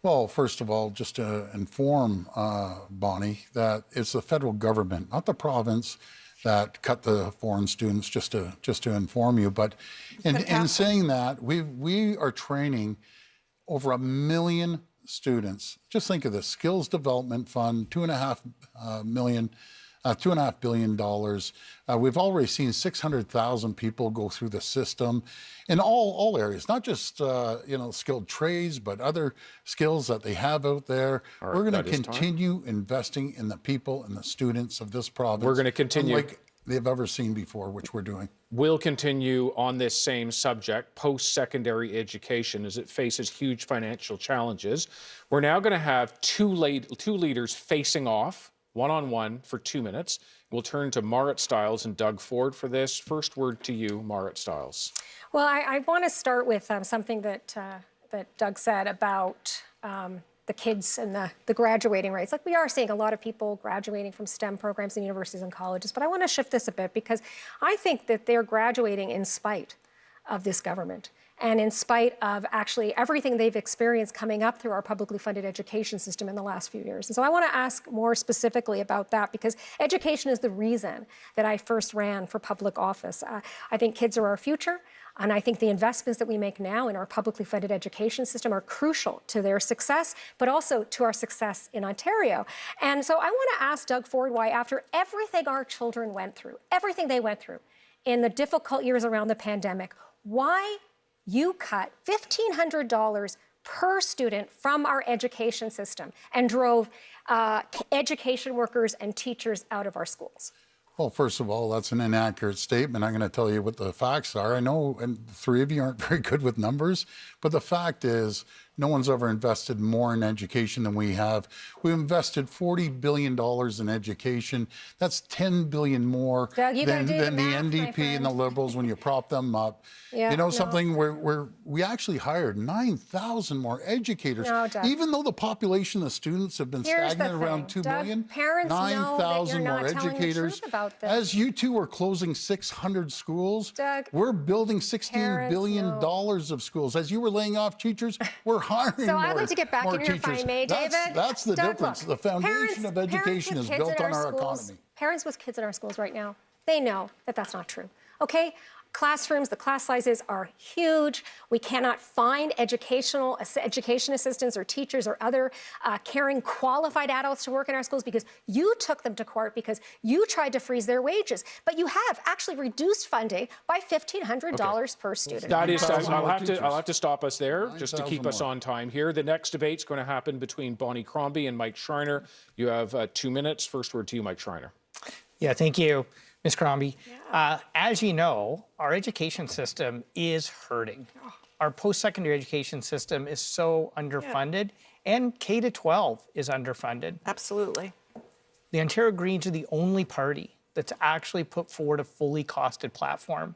Well, first of all, just to inform Bonnie that it's the federal government, not the province, that cut the foreign students, just to inform you. But in saying that, we are training over 1 million students. Just think of this: Skills Development Fund, $2.5 billion. We've already seen 600,000 people go through the system in all areas, not just skilled trades, but other skills that they have out there. All right, we're going to continue investing in the people and the students of this province. We're going to continue. Like they've ever seen before, which we're doing. We'll continue on this same subject, post-secondary education, as it faces huge financial challenges. We're now going to have two leaders facing off, one-on-one, for 2 minutes. We'll turn to Marit Stiles and Doug Ford for this. First word to you, Marit Stiles. Well, I want to start with something that Doug said about the kids and the graduating rates. Like, we are seeing a lot of people graduating from STEM programs in universities and colleges, but I want to shift this a bit because I think that they're graduating in spite of this government and in spite of actually everything they've experienced coming up through our publicly funded education system in the last few years. And so I want to ask more specifically about that because education is the reason that I first ran for public office. I think kids are our future. And I think the investments that we make now in our publicly funded education system are crucial to their success, but also to our success in Ontario. And so I want to ask Doug Ford why, after everything our children went through, everything they went through in the difficult years around the pandemic, why you cut $1,500 per student from our education system and drove education workers and teachers out of our schools. Well, first of all, that's an inaccurate statement. I'm going to tell you what the facts are. I know, and the three of you aren't very good with numbers, but the fact is No one's ever invested more in education than we have. We've invested $40 billion in education. That's $10 billion more Doug, you gotta than do the the math, my NDP and the friend. Liberals when you prop them up. Yeah, you know no. something, we actually hired 9,000 more educators. No, Doug. Even though the population of students have been Here's the stagnant around thing, 2 Doug, million, parents know that you're 9,000 not more telling the educators. truth about this. As you two are closing 600 schools, Doug, we're building $16 billion parents of schools. As you were laying off teachers, we're hiring So more, I'd like to get back more in here, if teachers. I may, David. That's the Doug, difference. look, The foundation of parents education with is kids built in on our schools, economy. Parents with kids in our schools right now, they know that that's not true, okay? Classrooms, the class sizes are huge. We cannot find education assistants or teachers or other caring, qualified adults to work in our schools because you took them to court because you tried to freeze their wages. But you have actually reduced funding by $1,500 per student. That is, Thousand I'll more have teachers. to stop us there just to keep 9,000 us more. on time here. The next debate's going to happen between Bonnie Crombie and Mike Schreiner. You have 2 minutes. First word to you, Mike Schreiner. Yeah, thank you, Ms. Crombie. As you know, our education system is hurting. Our post-secondary education system is so underfunded, and K-12 is underfunded. Absolutely. The Ontario Greens are the only party that's actually put forward a fully costed platform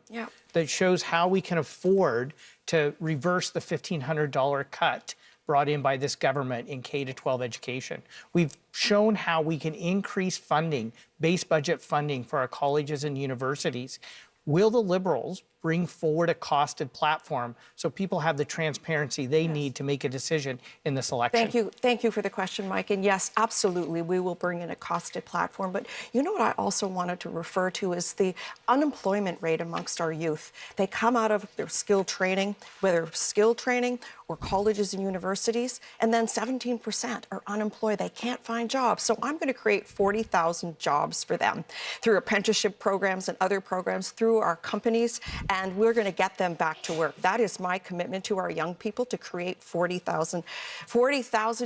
that shows how we can afford to reverse the $1,500 cut brought in by this government in K-12 education. We've shown how we can increase funding, base budget funding for our colleges and universities. Will the Liberals bring forward a costed platform so people have the transparency they need to make a decision in this election? Thank you for the question, Mike. And yes, absolutely, we will bring in a costed platform. But you know what I also wanted to refer to is the unemployment rate amongst our youth. They come out of their skill training, whether skill training or colleges and universities, and then 17% are unemployed. They can't find jobs. So I'm going to create 40,000 jobs for them through apprenticeship programs and other programs through our companies, and we're going to get them back to work. That is my commitment to our young people, to create 40,000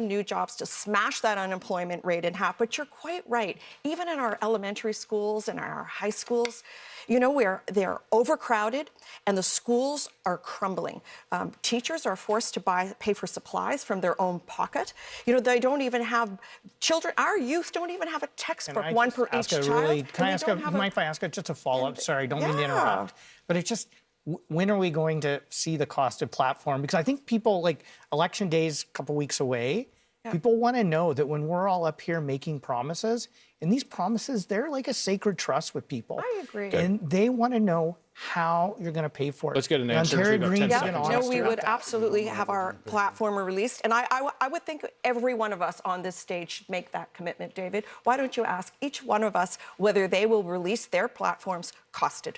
new jobs to smash that unemployment rate in half. But you're quite right. Even in our elementary schools and our high schools, you know, they're overcrowded and the schools are crumbling. Teachers are forced to pay for supplies from their own pocket. You know, they don't even have children. Our youth don't even have a textbook, one per each child. Mind if I ask just a follow-up? Sorry, don't mean to interrupt. But it's just, when are we going to see the costed platform? Because I think people, like, election day's a couple weeks away. People want to know that when we're all up here making promises, and these promises, they're like a sacred trust with people. I agree. And they want to know how you're going to pay for it. Let's get an answer. Ontario We've got 10 Greens is seconds. going to No, we would that. absolutely have our platform released. And I would think every one of us on this stage should make that commitment, David. Why don't you ask each one of us whether they will release their platforms costed?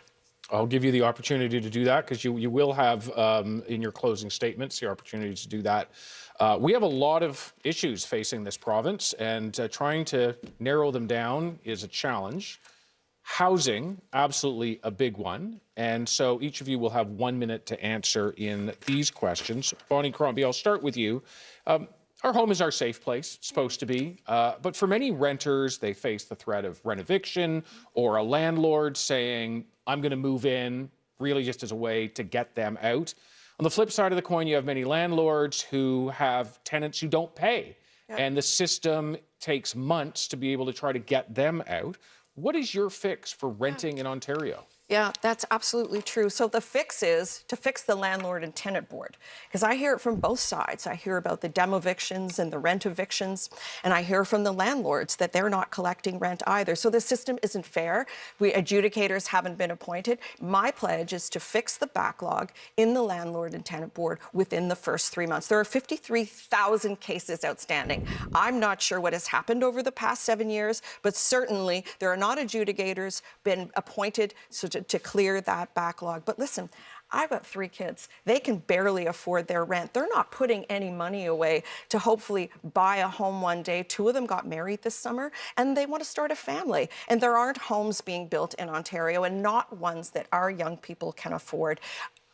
I'll give you the opportunity to do that because you will have in your closing statements the opportunity to do that. We have a lot of issues facing this province, and trying to narrow them down is a challenge. Housing, absolutely a big one. And so each of you will have 1 minute to answer in these questions. Bonnie Crombie, I'll start with you. Our home is our safe place, it's supposed to be. But for many renters, they face the threat of rent eviction or a landlord saying, I'm going to move in, really just as a way to get them out. On the flip side of the coin, you have many landlords who have tenants who don't pay. And the system takes months to be able to try to get them out. What is your fix for renting in Ontario? Yeah, that's absolutely true. So the fix is to fix the landlord and tenant board, because I hear it from both sides. I hear about the dem evictions and the rent evictions, and I hear from the landlords that they're not collecting rent either. So the system isn't fair. Adjudicators haven't been appointed. My pledge is to fix the backlog in the landlord and tenant board within the first 3 months. There are 53,000 cases outstanding. I'm not sure what has happened over the past 7 years, but certainly there are not adjudicators been appointed to clear that backlog. But listen, I've got 3 kids. They can barely afford their rent. They're not putting any money away to hopefully buy a home one day. 2 of them got married this summer, and they want to start a family. And there aren't homes being built in Ontario, and not ones that our young people can afford.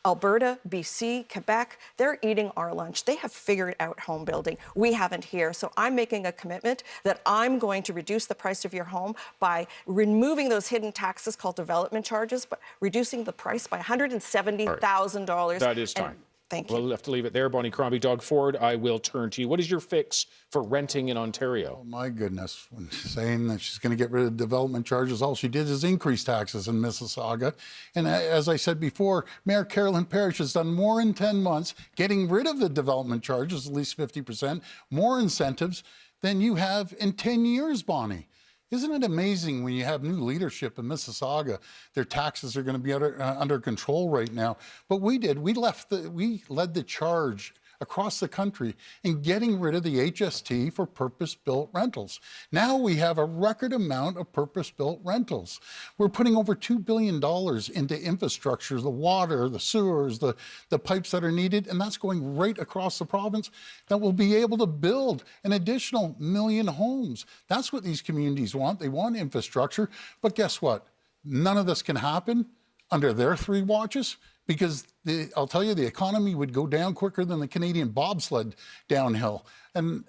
Alberta, BC, Quebec, they're eating our lunch. They have figured out home building. We haven't here. So I'm making a commitment that I'm going to reduce the price of your home by removing those hidden taxes called development charges, but reducing the price by $170,000. That is time. Thank you. Well, we'll have to leave it there. Bonnie Crombie, Doug Ford, I will turn to you. What is your fix for renting in Ontario? Oh, my goodness. When she's saying that she's going to get rid of development charges, all she did is increase taxes in Mississauga. And as I said before, Mayor Carolyn Parrish has done more in 10 months, getting rid of the development charges, at least 50%, more incentives than you have in 10 years, Bonnie. Isn't it amazing when you have new leadership in Mississauga, their taxes are going to be under control right now? But we led the charge across the country in getting rid of the HST for purpose-built rentals. Now we have a record amount of purpose-built rentals. We're putting over $2 billion into infrastructure, the water, the sewers, the pipes that are needed, and that's going right across the province that will be able to build an additional 1 million homes. That's what these communities want. They want infrastructure, but guess what? None of this can happen under their 3 watches. Because I'll tell you, the economy would go down quicker than the Canadian bobsled downhill. And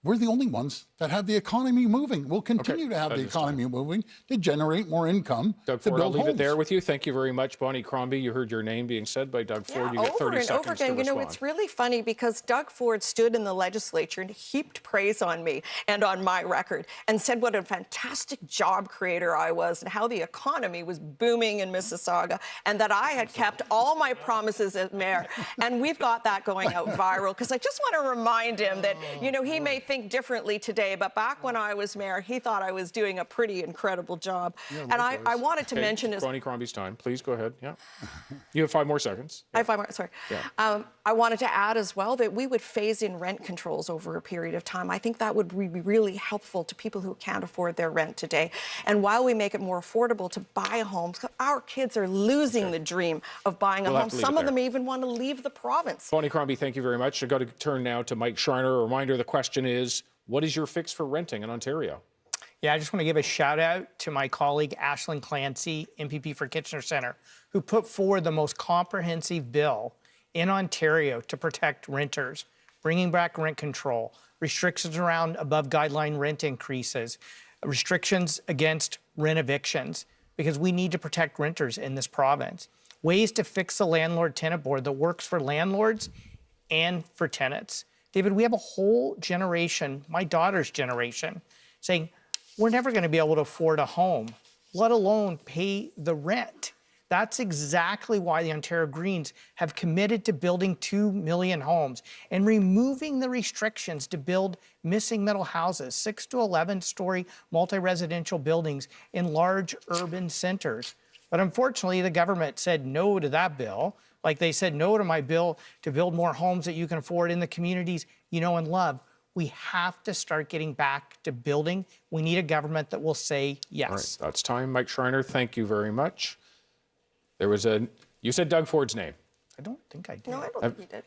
we're the only ones that have the economy moving. We'll continue to have the economy moving to generate more income. Doug to Ford, build I'll leave homes. it there with you. Thank you very much. Bonnie Crombie, you heard your name being said by Doug Ford. You get 30 over and seconds over again. to respond. You know, it's really funny because Doug Ford stood in the legislature and heaped praise on me and on my record and said what a fantastic job creator I was and how the economy was booming in Mississauga and that I had kept all my promises as mayor. And we've got that going out viral because I just want to remind him that, you know, he may think differently today, but back when I was mayor, he thought I was doing a pretty incredible job. Yeah, and I wanted to mention is Bonnie Crombie's time. Please go ahead. Yeah. You have 5 more seconds. I have 5 more, sorry. Yeah. I wanted to add as well that we would phase in rent controls over a period of time. I think that would be really helpful to people who can't afford their rent today. And while we make it more affordable to buy a home, our kids are losing the dream of buying a home. Some of them even want to leave the province. Bonnie Crombie, thank you very much. I've got to turn now to Mike Schreiner. A reminder, the question is, what is your fix for renting in Ontario? Yeah, I just want to give a shout out to my colleague Ashlyn Clancy, MPP for Kitchener Centre, who put forward the most comprehensive bill in Ontario to protect renters, bringing back rent control, restrictions around above guideline rent increases, restrictions against rent evictions, because we need to protect renters in this province. Ways to fix the landlord-tenant board that works for landlords and for tenants. David, we have a whole generation, my daughter's generation, saying, we're never going to be able to afford a home, let alone pay the rent. That's exactly why the Ontario Greens have committed to building 2 million homes and removing the restrictions to build missing middle houses, 6 to 11-story multi-residential buildings in large urban centers. But unfortunately, the government said no to that bill, like they said no to my bill to build more homes that you can afford in the communities you know and love. We have to start getting back to building. We need a government that will say yes. All right, that's time. Mike Schreiner, thank you very much. You said Doug Ford's name. I don't think I did. No, I don't think you did.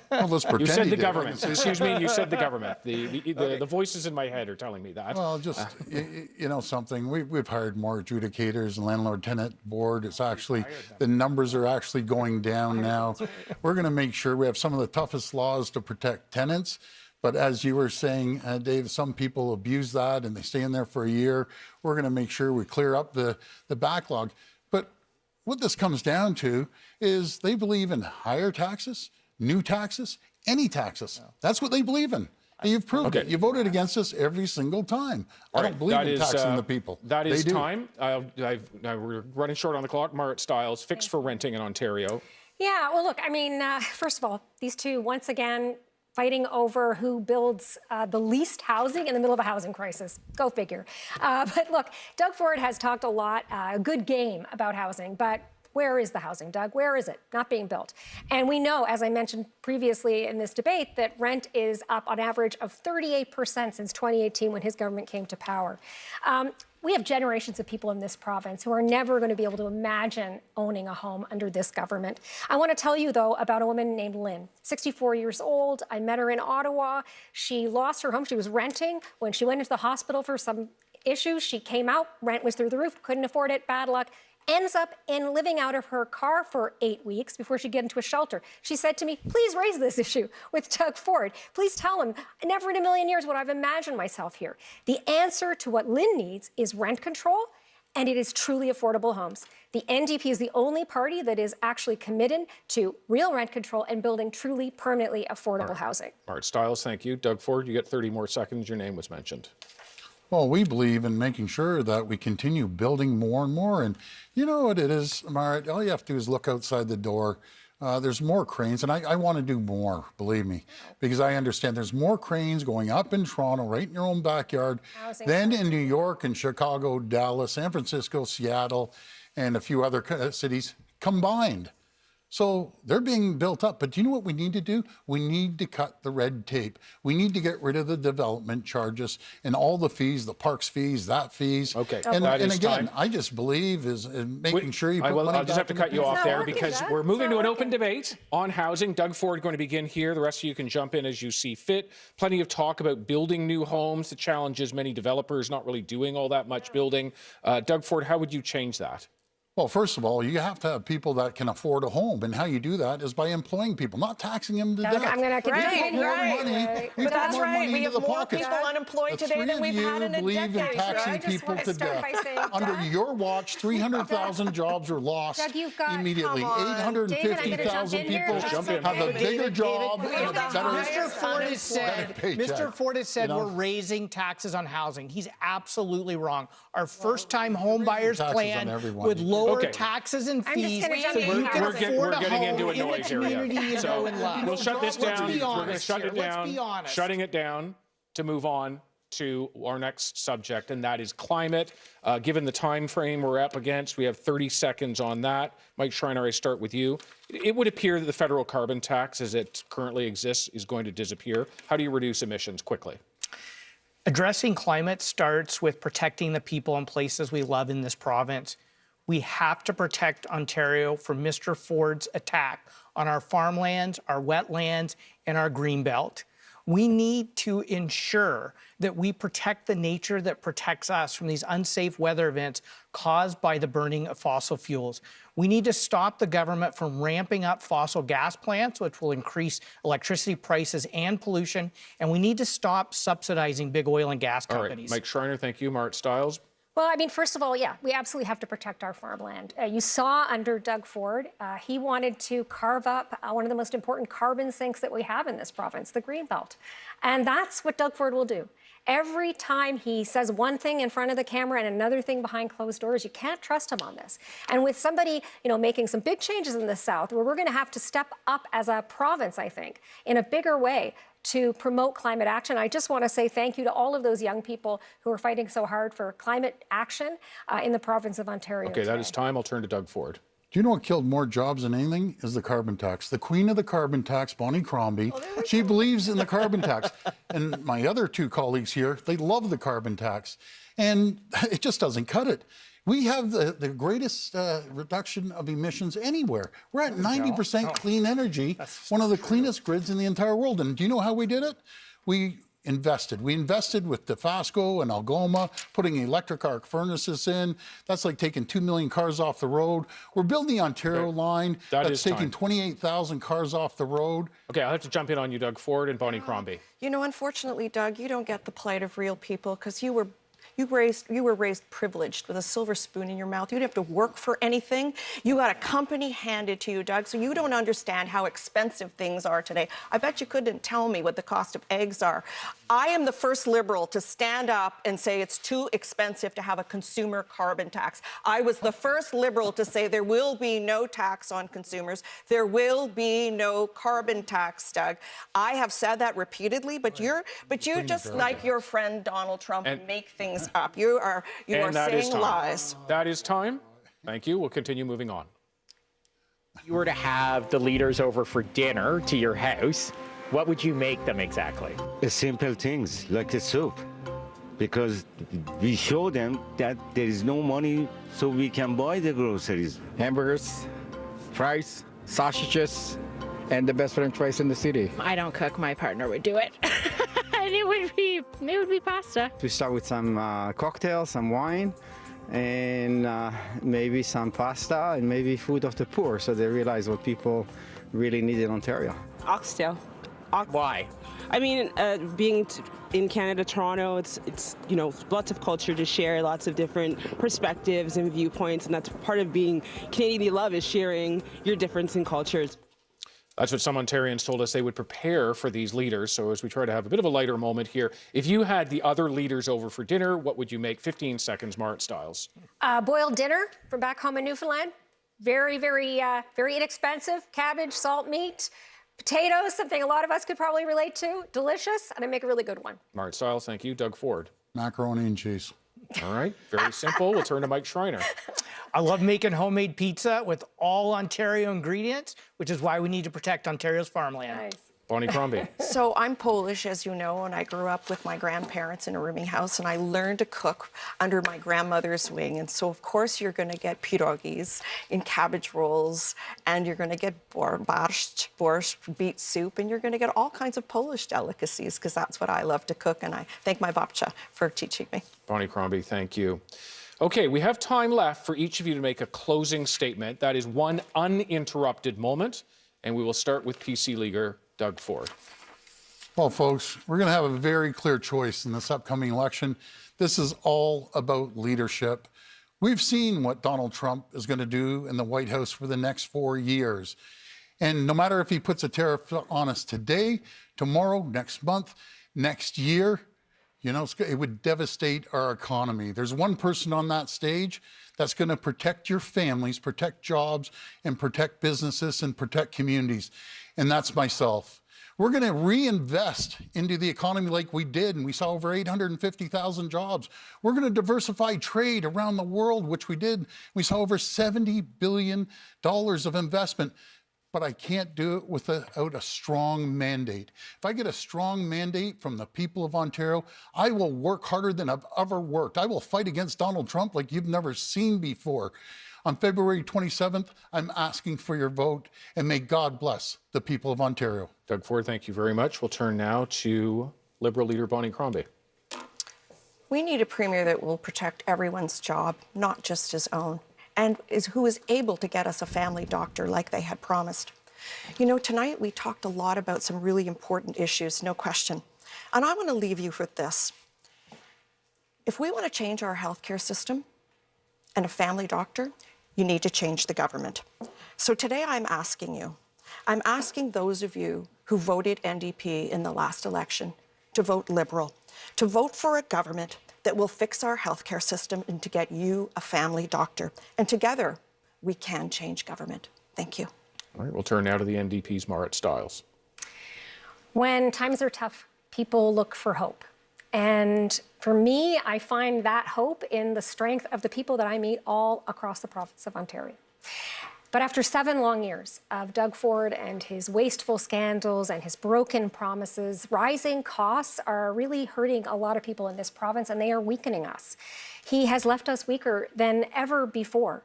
Well, let's pretend You said he the did. government. Excuse me, you said the government. The voices in my head are telling me that. Well, just, you know something, we've hired more adjudicators and landlord-tenant board. It's actually, the numbers are actually going down now. We're going to make sure we have some of the toughest laws to protect tenants. But as you were saying, Dave, some people abuse that and they stay in there for a year. We're going to make sure we clear up the backlog. But what this comes down to is they believe in higher taxes, new taxes, any taxes. That's what they believe in. And you've proved it. You voted against us every single time. I don't believe in taxing the people. That is They do. time. We're running short on the clock. Marit Stiles, fix for renting in Ontario. Yeah, well, look, I mean, first of all, these two, once again, fighting over who builds the least housing in the middle of a housing crisis. Go figure. But look, Doug Ford has talked a lot, a good game about housing, but where is the housing, Doug? Where is it? Not being built. And we know, as I mentioned previously in this debate, that rent is up on average of 38% since 2018 when his government came to power. We have generations of people in this province who are never going to be able to imagine owning a home under this government. I want to tell you, though, about a woman named Lynn, 64 years old. I met her in Ottawa. She lost her home. She was renting. When she went into the hospital for some issues, she came out. Rent was through the roof. Couldn't afford it. Bad luck. Ends up in living out of her car for 8 weeks before she get into a shelter. She said to me, please raise this issue with Doug Ford. Please tell him, never in a million years would I've imagined myself here. The answer to what Lynn needs is rent control and it is truly affordable homes. The NDP is the only party that is actually committed to real rent control and building truly permanently affordable housing. Mart Stiles, thank you. Doug Ford, you get 30 more seconds. Your name was mentioned. Well, we believe in making sure that we continue building more and more. And you know what it is, Mart? All you have to do is look outside the door. There's more cranes, and I want to do more, believe me, because I understand there's more cranes going up in Toronto, right in your own backyard, than in New York and Chicago, Dallas, San Francisco, Seattle, and a few other cities combined. So they're being built up. But do you know what we need to do? We need to cut the red tape. We need to get rid of the development charges and all the fees, the parks fees, that fees. Okay, and again, time. I just believe in making sure you put money I'll just have to cut you off there because Doug. we're moving It's to not an working. open debate on housing. Doug Ford going to begin here. The rest of you can jump in as you see fit. Plenty of talk about building new homes. The challenge is many developers not really doing all that much building. Doug Ford, how would you change that? Well, first of all, you have to have people that can afford a home. And how you do that is by employing people, not taxing them to death. I'm going to Right, more right. money. But that's more right. money We into have the more pockets. people unemployed The today three than of we've you had in a believe in decade. taxing I just people want to to start death. by saying, Under Doug- your watch, 300,000 jobs were lost Doug, you've got- immediately. come on. David, I'm gonna jump 850,000 in here. people Just jump in. have a David, bigger job we and a have the better Mr. Ford has said, paycheck. Mr. Ford has said You know? we're raising taxes on housing. He's absolutely wrong. Our first-time home buyers taxes plan on everyone. would lower Okay. taxes and I'm just fees gonna jump so in you here. can We're afford a getting home into a in the noise area. community you know and love. We'll shut this Let's down. be We're going to honest shut here. it down. Let's be honest. Shutting it down to move on to our next subject, and that is climate. Given the time frame we're up against, we have 30 seconds on that. Mike Schreiner, I start with you. It would appear that the federal carbon tax, as it currently exists, is going to disappear. How do you reduce emissions quickly? Addressing climate starts with protecting the people and places we love in this province. We have to protect Ontario from Mr. Ford's attack on our farmlands, our wetlands, and our greenbelt. We need to ensure that we protect the nature that protects us from these unsafe weather events caused by the burning of fossil fuels. We need to stop the government from ramping up fossil gas plants, which will increase electricity prices and pollution. And we need to stop subsidizing big oil and gas All right, companies. Mike Schreiner, thank you. Mart Stiles. Well, I mean, first of all, yeah, we absolutely have to protect our farmland. You saw under Doug Ford, he wanted to carve up one of the most important carbon sinks that we have in this province, the Greenbelt. And that's what Doug Ford will do. Every time he says one thing in front of the camera and another thing behind closed doors, you can't trust him on this. And with somebody, making some big changes in the South, where we're going to have to step up as a province, I think, in a bigger way to promote climate action. I just want to say thank you to all of those young people who are fighting so hard for climate action in the province of Ontario. Okay, that today. is time. I'll turn to Doug Ford. Do you know what killed more jobs than anything? Is the carbon tax. The queen of the carbon tax, Bonnie Crombie, she believes in the carbon tax. And my other two colleagues here, they love the carbon tax. And it just doesn't cut it. We have the greatest reduction of emissions anywhere. We're at 90% clean energy, one of the cleanest grids in the entire world. And do you know how we did it? We invested. We invested with Dofasco and Algoma, putting electric arc furnaces in. That's like taking 2 million cars off the road. We're building the Ontario line. That's taking 28,000 cars off the road. Okay, I'll have to jump in on you, Doug Ford and Bonnie Crombie. Unfortunately, Doug, you don't get the plight of real people because you were raised privileged with a silver spoon in your mouth. You didn't have to work for anything. You got a company handed to you, Doug, so you don't understand how expensive things are today. I bet you couldn't tell me what the cost of eggs are. I am the first Liberal to stand up and say it's too expensive to have a consumer carbon tax. I was the first Liberal to say there will be no tax on consumers. There will be no carbon tax, Doug. I have said that repeatedly, but you just like your friend Donald Trump and make things up. You are saying lies. That is time. Thank you. We'll continue moving on. If you were to have the leaders over for dinner to your house, what would you make them exactly? Simple things like a soup, because we show them that there is no money so we can buy the groceries. Hamburgers, fries, sausages, and the best French fries in the city. I don't cook, my partner would do it. And it would be pasta. We start with some cocktails, some wine, and maybe some pasta, and maybe food of the poor, so they realize what people really need in Ontario. Oxtail. Why? I mean, in Canada, Toronto, it's lots of culture to share, lots of different perspectives and viewpoints, and that's part of being Canadian you love is sharing your difference in cultures. That's what some Ontarians told us they would prepare for these leaders. So as we try to have a bit of a lighter moment here, if you had the other leaders over for dinner, what would you make? 15 seconds, Marit Stiles. Boiled dinner from back home in Newfoundland. Very, very inexpensive. Cabbage, salt, meat, potatoes, something a lot of us could probably relate to. Delicious, and I make a really good one. Marit Stiles, thank you. Doug Ford. Macaroni and cheese. All right, very simple. We'll turn to Mike Schreiner. I love making homemade pizza with all Ontario ingredients, which is why we need to protect Ontario's farmland. Nice. Bonnie Crombie. So I'm Polish, as you know, and I grew up with my grandparents in a rooming house, and I learned to cook under my grandmother's wing. And so, of course, you're going to get pierogies in cabbage rolls, and you're going to get borscht, beet soup, and you're going to get all kinds of Polish delicacies, because that's what I love to cook, and I thank my babcia for teaching me. Bonnie Crombie, thank you. Okay, we have time left for each of you to make a closing statement. That is one uninterrupted moment, and we will start with PC Leaguer Doug Ford. Well, folks, we're going to have a very clear choice in this upcoming election. This is all about leadership. We've seen what Donald Trump is going to do in the White House for the next 4 years. And no matter if he puts a tariff on us today, tomorrow, next month, next year, it would devastate our economy. There's one person on that stage that's going to protect your families, protect jobs, and protect businesses and protect communities. And that's myself. We're going to reinvest into the economy like we did, and we saw over 850,000 jobs. We're going to diversify trade around the world, which we did. We saw over $70 billion of investment. But I can't do it without a strong mandate. If I get a strong mandate from the people of Ontario, I will work harder than I've ever worked. I will fight against Donald Trump like you've never seen before. On February 27th, I'm asking for your vote, and may God bless the people of Ontario. Doug Ford, thank you very much. We'll turn now to Liberal leader Bonnie Crombie. We need a premier that will protect everyone's job, not just his own, and who is able to get us a family doctor like they had promised. Tonight we talked a lot about some really important issues, no question. And I want to leave you with this. If we want to change our healthcare system and a family doctor, you need to change the government. So today I'm asking those of you who voted NDP in the last election to vote Liberal, to vote for a government that will fix our healthcare system and to get you a family doctor. And together, we can change government. Thank you. All right, we'll turn now to the NDP's Marit Stiles. When times are tough, people look for hope. And for me, I find that hope in the strength of the people that I meet all across the province of Ontario. But after 7 long years of Doug Ford and his wasteful scandals and his broken promises, rising costs are really hurting a lot of people in this province, and they are weakening us. He has left us weaker than ever before.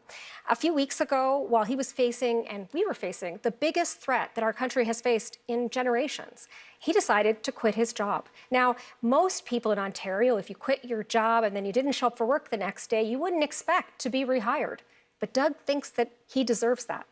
A few weeks ago, while he was facing, and we were facing, the biggest threat that our country has faced in generations, he decided to quit his job. Now, most people in Ontario, if you quit your job and then you didn't show up for work the next day, you wouldn't expect to be rehired. But Doug thinks that he deserves that.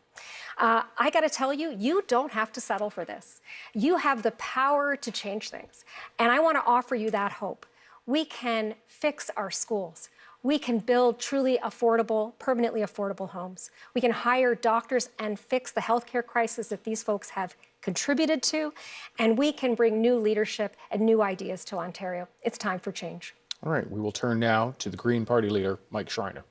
I got to tell you, you don't have to settle for this. You have the power to change things. And I want to offer you that hope. We can fix our schools. We can build truly affordable, permanently affordable homes. We can hire doctors and fix the healthcare crisis that these folks have contributed to. And we can bring new leadership and new ideas to Ontario. It's time for change. All right, we will turn now to the Green Party leader, Mike Schreiner.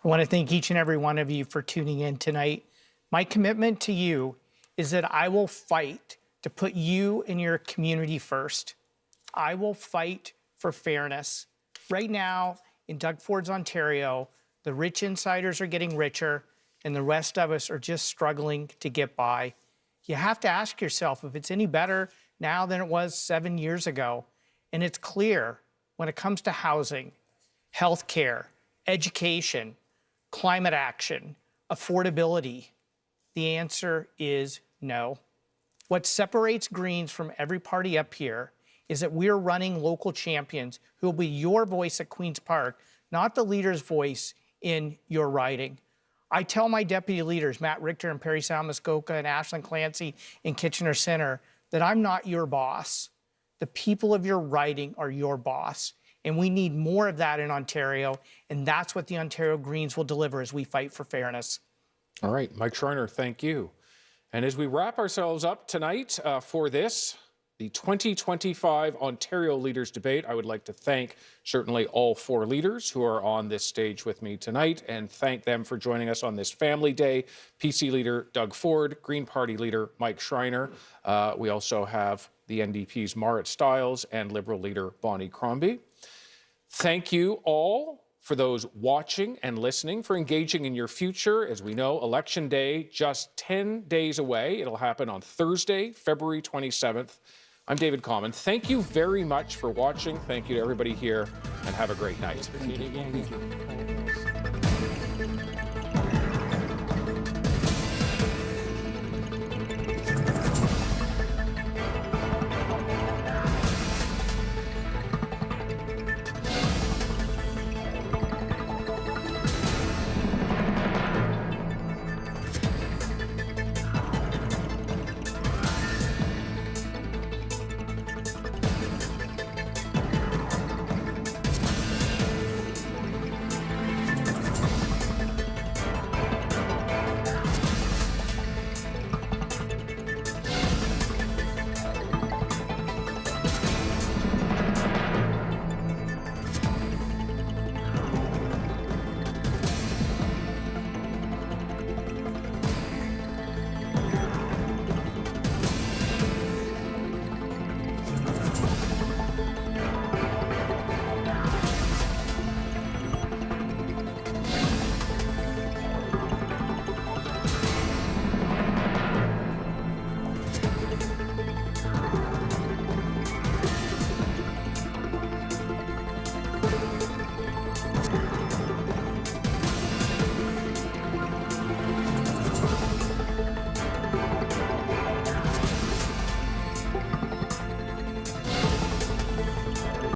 I want to thank each and every one of you for tuning in tonight. My commitment to you is that I will fight to put you and your community first. I will fight for fairness. Right now, in Doug Ford's Ontario, the rich insiders are getting richer and the rest of us are just struggling to get by. You have to ask yourself if it's any better now than it was 7 years ago. And it's clear when it comes to housing, healthcare, education, climate action, affordability, the answer is no. What separates Greens from every party up here is that we're running local champions who will be your voice at Queen's Park, not the leader's voice in your riding. I tell my deputy leaders, Matt Richter and Perry Salmuskoka and Ashland Clancy in Kitchener Centre, that I'm not your boss. The people of your riding are your boss. And we need more of that in Ontario. And that's what the Ontario Greens will deliver as we fight for fairness. All right, Mike Schreiner, thank you. And as we wrap ourselves up tonight for this, the 2025 Ontario Leaders Debate, I would like to thank certainly all 4 leaders who are on this stage with me tonight and thank them for joining us on this Family Day. PC leader Doug Ford, Green Party leader Mike Schreiner. We also have the NDP's Marit Stiles and Liberal leader Bonnie Crombie. Thank you all for those watching and listening, for engaging in your future. As we know, Election Day just 10 days away. It'll happen on Thursday, February 27th. I'm David Common. Thank you very much for watching. Thank you to everybody here, and have a great night.